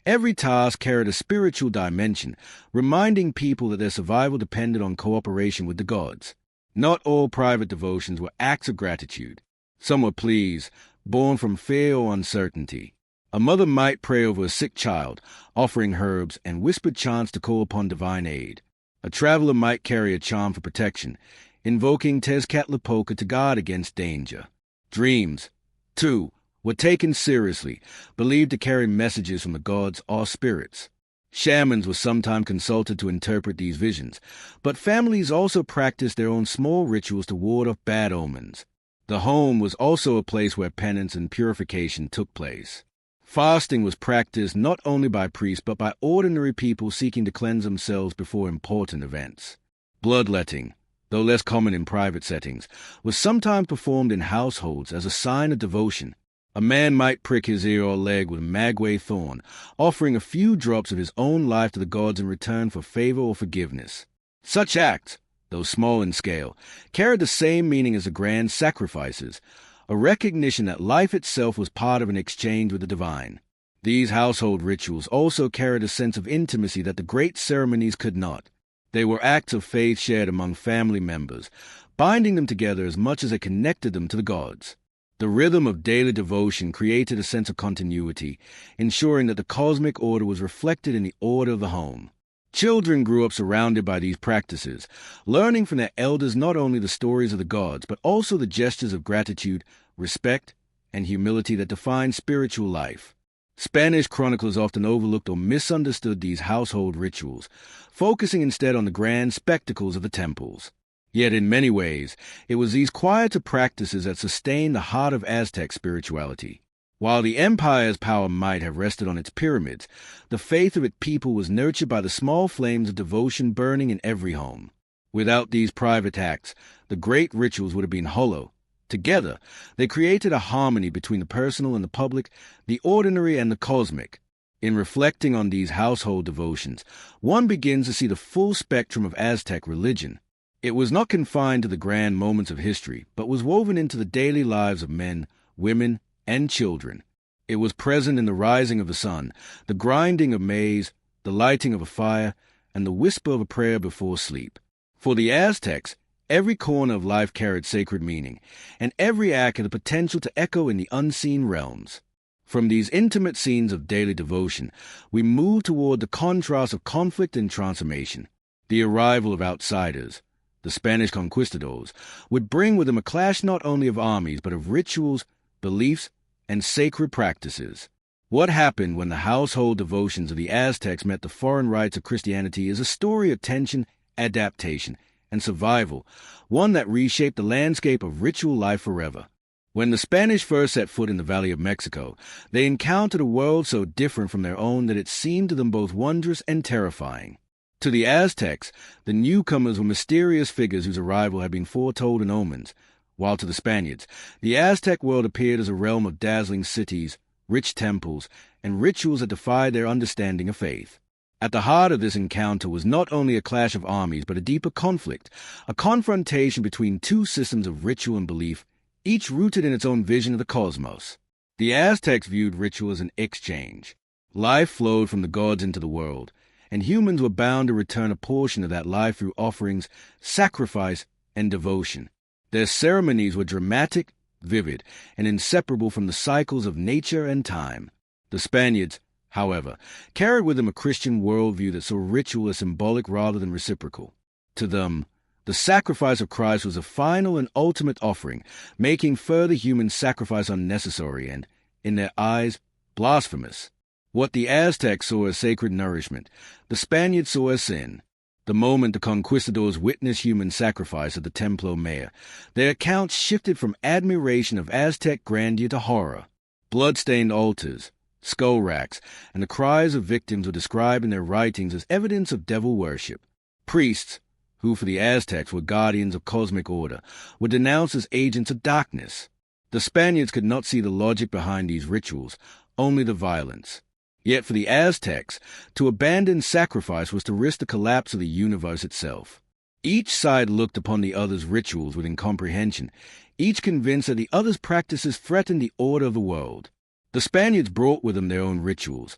Every task carried a spiritual dimension, reminding people that their survival depended on cooperation with the gods. Not all private devotions were acts of gratitude. Some were pleas, born from fear or uncertainty. A mother might pray over a sick child, offering herbs and whispered chants to call upon divine aid. A traveler might carry a charm for protection, invoking Tezcatlipoca to guard against danger. Dreams, too, were taken seriously, believed to carry messages from the gods or spirits. Shamans were sometimes consulted to interpret these visions, but families also practiced their own small rituals to ward off bad omens. The home was also a place where penance and purification took place. Fasting was practiced not only by priests but by ordinary people seeking to cleanse themselves before important events. Bloodletting, though less common in private settings, was sometimes performed in households as a sign of devotion. A man might prick his ear or leg with a maguey thorn, offering a few drops of his own life to the gods in return for favor or forgiveness. Such acts, though small in scale, carried the same meaning as the grand sacrifices, a recognition that life itself was part of an exchange with the divine. These household rituals also carried a sense of intimacy that the great ceremonies could not. They were acts of faith shared among family members, binding them together as much as it connected them to the gods. The rhythm of daily devotion created a sense of continuity, ensuring that the cosmic order was reflected in the order of the home. Children grew up surrounded by these practices, learning from their elders not only the stories of the gods, but also the gestures of gratitude, respect, and humility that define spiritual life. Spanish chroniclers often overlooked or misunderstood these household rituals, focusing instead on the grand spectacles of the temples. Yet in many ways, it was these quieter practices that sustained the heart of Aztec spirituality. While the empire's power might have rested on its pyramids, the faith of its people was nurtured by the small flames of devotion burning in every home. Without these private acts, the great rituals would have been hollow. Together, they created a harmony between the personal and the public, the ordinary and the cosmic. In reflecting on these household devotions, one begins to see the full spectrum of Aztec religion. It was not confined to the grand moments of history, but was woven into the daily lives of men, women, and children. It was present in the rising of the sun, the grinding of maize, the lighting of a fire, and the whisper of a prayer before sleep. For the Aztecs, every corner of life carried sacred meaning, and every act had the potential to echo in the unseen realms. From these intimate scenes of daily devotion, we move toward the contrast of conflict and transformation. The arrival of outsiders, the Spanish conquistadors, would bring with them a clash not only of armies but of rituals, beliefs, and sacred practices. What happened when the household devotions of the Aztecs met the foreign rites of Christianity is a story of tension, adaptation, and survival, one that reshaped the landscape of ritual life forever. When the Spanish first set foot in the Valley of Mexico, they encountered a world so different from their own that it seemed to them both wondrous and terrifying. To the Aztecs, the newcomers were mysterious figures whose arrival had been foretold in omens, while to the Spaniards, the Aztec world appeared as a realm of dazzling cities, rich temples, and rituals that defied their understanding of faith. At the heart of this encounter was not only a clash of armies but a deeper conflict, a confrontation between two systems of ritual and belief, each rooted in its own vision of the cosmos. The Aztecs viewed ritual as an exchange. Life flowed from the gods into the world, and humans were bound to return a portion of that life through offerings, sacrifice, and devotion. Their ceremonies were dramatic, vivid, and inseparable from the cycles of nature and time. The Spaniards, however, carried with them a Christian worldview that saw ritual as symbolic rather than reciprocal. To them, the sacrifice of Christ was a final and ultimate offering, making further human sacrifice unnecessary and, in their eyes, blasphemous. What the Aztecs saw as sacred nourishment, the Spaniards saw as sin. The moment the conquistadors witnessed human sacrifice at the Templo Mayor, their accounts shifted from admiration of Aztec grandeur to horror. Blood-stained altars, skull racks, and the cries of victims were described in their writings as evidence of devil worship. Priests, who for the Aztecs were guardians of cosmic order, were denounced as agents of darkness. The Spaniards could not see the logic behind these rituals, only the violence. Yet for the Aztecs, to abandon sacrifice was to risk the collapse of the universe itself. Each side looked upon the other's rituals with incomprehension, each convinced that the other's practices threatened the order of the world. The Spaniards brought with them their own rituals,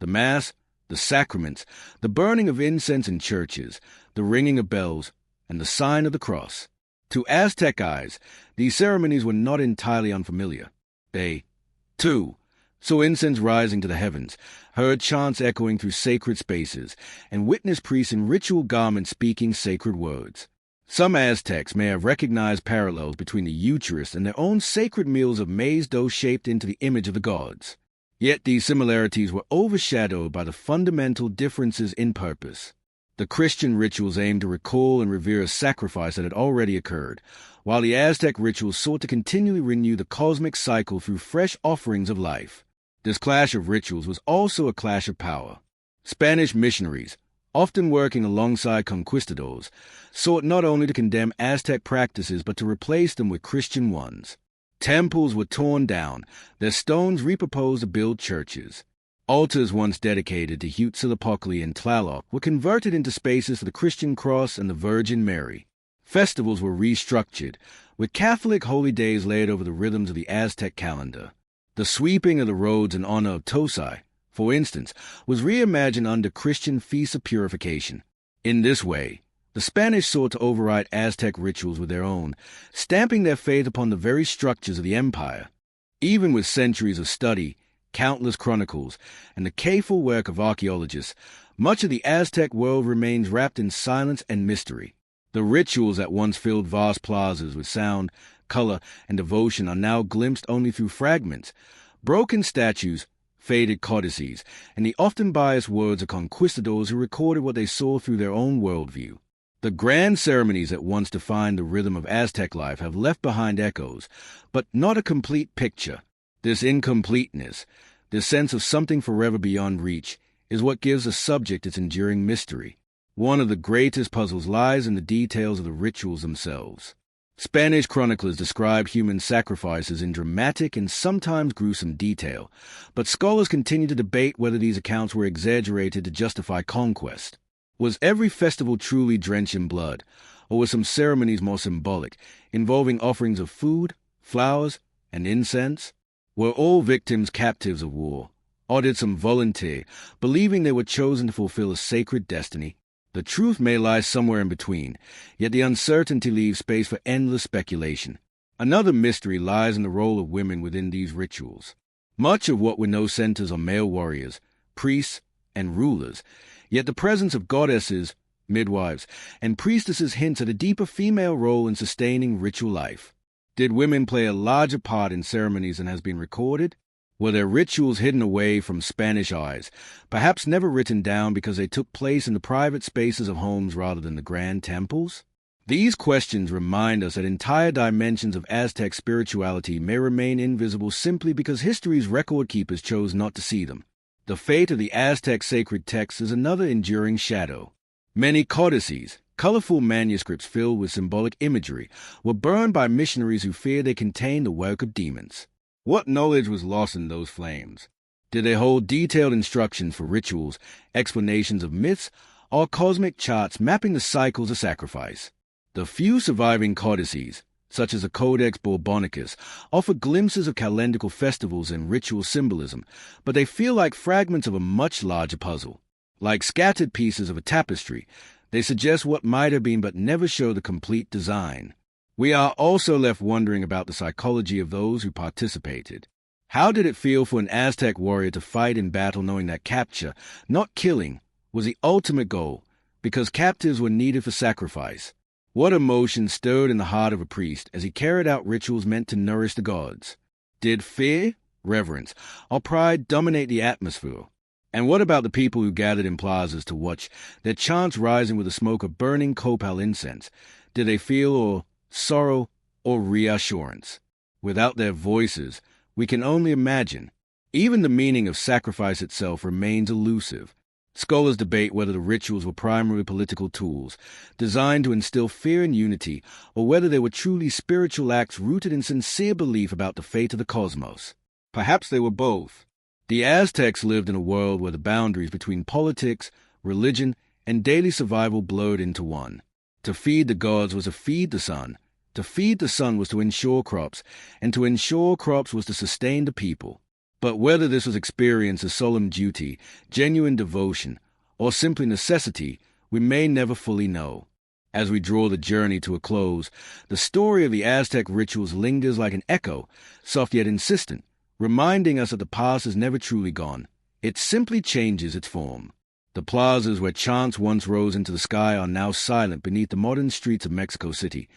the Mass, the sacraments, the burning of incense in churches, the ringing of bells, and the sign of the cross. To Aztec eyes, these ceremonies were not entirely unfamiliar. They, too, saw incense rising to the heavens, heard chants echoing through sacred spaces, and witnessed priests in ritual garments speaking sacred words. Some Aztecs may have recognized parallels between the Eucharist and their own sacred meals of maize dough shaped into the image of the gods. Yet these similarities were overshadowed by the fundamental differences in purpose. The Christian rituals aimed to recall and revere a sacrifice that had already occurred, while the Aztec rituals sought to continually renew the cosmic cycle through fresh offerings of life. This clash of rituals was also a clash of power. Spanish missionaries, often working alongside conquistadors, sought not only to condemn Aztec practices but to replace them with Christian ones. Temples were torn down, their stones reproposed to build churches. Altars once dedicated to Huitzilopochtli and Tlaloc were converted into spaces for the Christian cross and the Virgin Mary. Festivals were restructured, with Catholic holy days laid over the rhythms of the Aztec calendar. The sweeping of the roads in honor of Tosai, for instance, was reimagined under Christian feasts of purification. In this way, the Spanish sought to override Aztec rituals with their own, stamping their faith upon the very structures of the empire. Even with centuries of study, countless chronicles, and the careful work of archaeologists, much of the Aztec world remains wrapped in silence and mystery. The rituals that once filled vast plazas with sound, color, and devotion are now glimpsed only through fragments, broken statues, faded codices, and the often biased words of conquistadors who recorded what they saw through their own worldview. The grand ceremonies that once defined the rhythm of Aztec life have left behind echoes, but not a complete picture. This incompleteness, this sense of something forever beyond reach, is what gives the subject its enduring mystery. One of the greatest puzzles lies in the details of the rituals themselves. Spanish chroniclers described human sacrifices in dramatic and sometimes gruesome detail, but scholars continue to debate whether these accounts were exaggerated to justify conquest. Was every festival truly drenched in blood, or were some ceremonies more symbolic, involving offerings of food, flowers, and incense? Were all victims captives of war, or did some volunteer, believing they were chosen to fulfill a sacred destiny? The truth may lie somewhere in between, yet the uncertainty leaves space for endless speculation. Another mystery lies in the role of women within these rituals. Much of what we know centers on male warriors, priests, and rulers, yet the presence of goddesses, midwives, and priestesses hints at a deeper female role in sustaining ritual life. Did women play a larger part in ceremonies than has been recorded? Were their rituals hidden away from Spanish eyes, perhaps never written down because they took place in the private spaces of homes rather than the grand temples? These questions remind us that entire dimensions of Aztec spirituality may remain invisible simply because history's record keepers chose not to see them. The fate of the Aztec sacred texts is another enduring shadow. Many codices, colorful manuscripts filled with symbolic imagery, were burned by missionaries who feared they contained the work of demons. What knowledge was lost in those flames? Did they hold detailed instructions for rituals, explanations of myths, or cosmic charts mapping the cycles of sacrifice? The few surviving codices, such as the Codex Bourbonicus, offer glimpses of calendrical festivals and ritual symbolism, but they feel like fragments of a much larger puzzle. Like scattered pieces of a tapestry, they suggest what might have been but never show the complete design. We are also left wondering about the psychology of those who participated. How did it feel for an Aztec warrior to fight in battle knowing that capture, not killing, was the ultimate goal, because captives were needed for sacrifice? What emotion stirred in the heart of a priest as he carried out rituals meant to nourish the gods? Did fear, reverence, or pride dominate the atmosphere? And what about the people who gathered in plazas to watch, their chants rising with the smoke of burning copal incense? Did they feel sorrow, or reassurance? Without their voices, we can only imagine. Even the meaning of sacrifice itself remains elusive. Scholars debate whether the rituals were primarily political tools, designed to instill fear and unity, or whether they were truly spiritual acts rooted in sincere belief about the fate of the cosmos. Perhaps they were both. The Aztecs lived in a world where the boundaries between politics, religion, and daily survival blurred into one. To feed the gods was to feed the sun. To feed the sun was to ensure crops, and to ensure crops was to sustain the people. But whether this was experienced as solemn duty, genuine devotion, or simply necessity, we may never fully know. As we draw the journey to a close, the story of the Aztec rituals lingers like an echo, soft yet insistent, reminding us that the past is never truly gone. It simply changes its form. The plazas where chants once rose into the sky are now silent beneath the modern streets of Mexico City.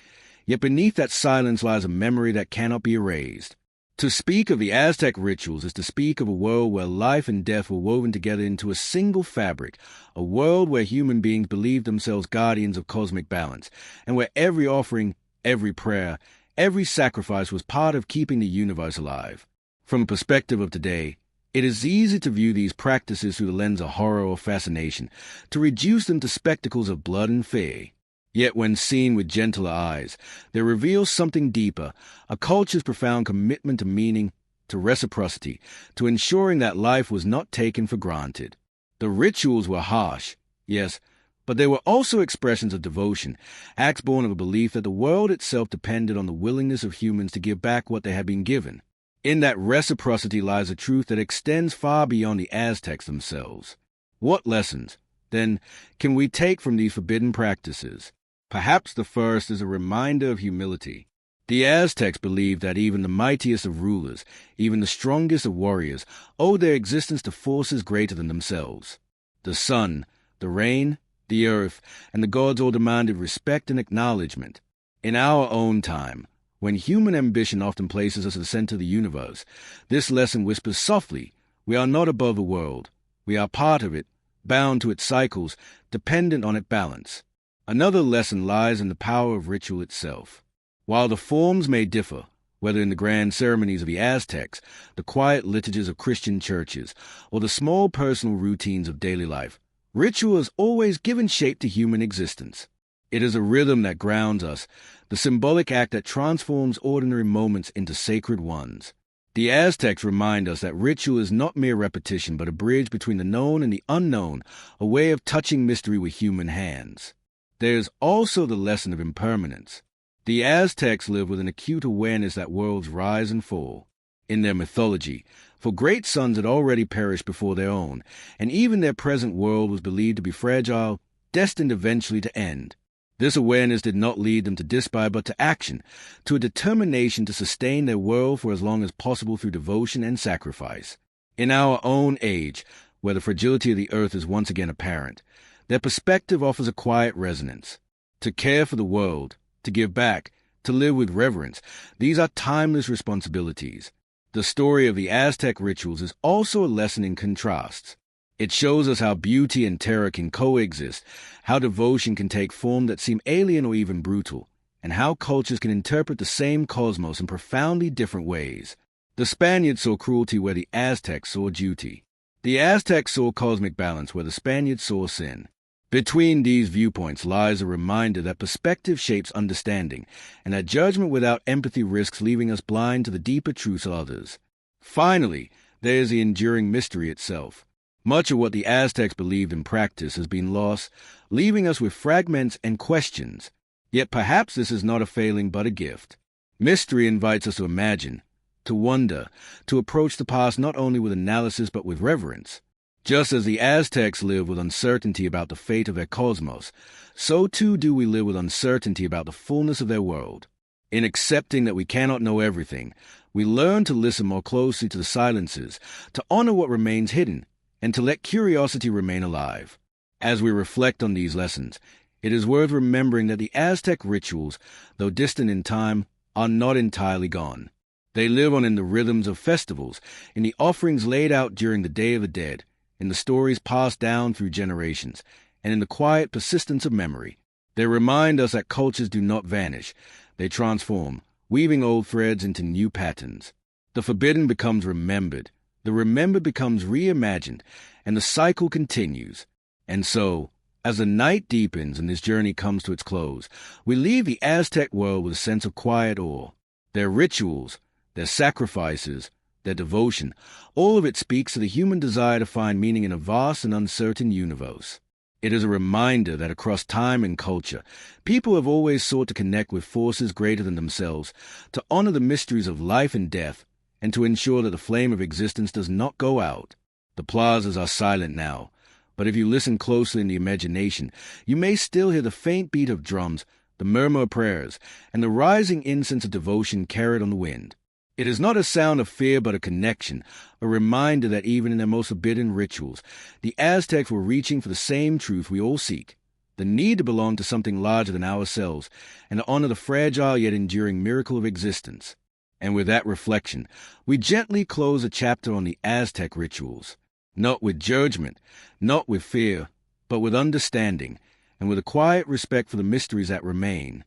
Yet beneath that silence lies a memory that cannot be erased. To speak of the Aztec rituals is to speak of a world where life and death were woven together into a single fabric, a world where human beings believed themselves guardians of cosmic balance, and where every offering, every prayer, every sacrifice was part of keeping the universe alive. From a perspective of today, it is easy to view these practices through the lens of horror or fascination, to reduce them to spectacles of blood and fear. Yet when seen with gentler eyes, they reveal something deeper, a culture's profound commitment to meaning, to reciprocity, to ensuring that life was not taken for granted. The rituals were harsh, yes, but they were also expressions of devotion, acts born of a belief that the world itself depended on the willingness of humans to give back what they had been given. In that reciprocity lies a truth that extends far beyond the Aztecs themselves. What lessons, then, can we take from these forbidden practices? Perhaps the first is a reminder of humility. The Aztecs believed that even the mightiest of rulers, even the strongest of warriors, owed their existence to forces greater than themselves. The sun, the rain, the earth, and the gods all demanded respect and acknowledgement. In our own time, when human ambition often places us at the center of the universe, this lesson whispers softly, we are not above the world. We are part of it, bound to its cycles, dependent on its balance. Another lesson lies in the power of ritual itself. While the forms may differ, whether in the grand ceremonies of the Aztecs, the quiet liturgies of Christian churches, or the small personal routines of daily life, ritual has always given shape to human existence. It is a rhythm that grounds us, the symbolic act that transforms ordinary moments into sacred ones. The Aztecs remind us that ritual is not mere repetition, but a bridge between the known and the unknown, a way of touching mystery with human hands. There is also the lesson of impermanence. The Aztecs live with an acute awareness that worlds rise and fall. In their mythology, for great suns had already perished before their own, and even their present world was believed to be fragile, destined eventually to end. This awareness did not lead them to despair, but to action, to a determination to sustain their world for as long as possible through devotion and sacrifice. In our own age, where the fragility of the earth is once again apparent, their perspective offers a quiet resonance. To care for the world, to give back, to live with reverence, these are timeless responsibilities. The story of the Aztec rituals is also a lesson in contrasts. It shows us how beauty and terror can coexist, how devotion can take form that seem alien or even brutal, and how cultures can interpret the same cosmos in profoundly different ways. The Spaniards saw cruelty where the Aztecs saw duty. The Aztecs saw cosmic balance where the Spaniards saw sin. Between these viewpoints lies a reminder that perspective shapes understanding, and that judgment without empathy risks leaving us blind to the deeper truths of others. Finally, there is the enduring mystery itself. Much of what the Aztecs believed in practice has been lost, leaving us with fragments and questions. Yet perhaps this is not a failing but a gift. Mystery invites us to imagine, to wonder, to approach the past not only with analysis but with reverence. Just as the Aztecs lived with uncertainty about the fate of their cosmos, so too do we live with uncertainty about the fullness of their world. In accepting that we cannot know everything, we learn to listen more closely to the silences, to honor what remains hidden, and to let curiosity remain alive. As we reflect on these lessons, it is worth remembering that the Aztec rituals, though distant in time, are not entirely gone. They live on in the rhythms of festivals, in the offerings laid out during the Day of the Dead, in the stories passed down through generations, and in the quiet persistence of memory. They remind us that cultures do not vanish. They transform, weaving old threads into new patterns. The forbidden becomes remembered, the remembered becomes reimagined, and the cycle continues. And so, as the night deepens and this journey comes to its close, we leave the Aztec world with a sense of quiet awe. Their rituals, their sacrifices, their devotion, all of it speaks to the human desire to find meaning in a vast and uncertain universe. It is a reminder that across time and culture, people have always sought to connect with forces greater than themselves, to honor the mysteries of life and death, and to ensure that the flame of existence does not go out. The plazas are silent now, but if you listen closely in the imagination, you may still hear the faint beat of drums, the murmur of prayers, and the rising incense of devotion carried on the wind. It is not a sound of fear but a connection, a reminder that even in their most forbidden rituals, the Aztecs were reaching for the same truth we all seek, the need to belong to something larger than ourselves, and to honor the fragile yet enduring miracle of existence. And with that reflection, we gently close a chapter on the Aztec rituals, not with judgment, not with fear, but with understanding, and with a quiet respect for the mysteries that remain.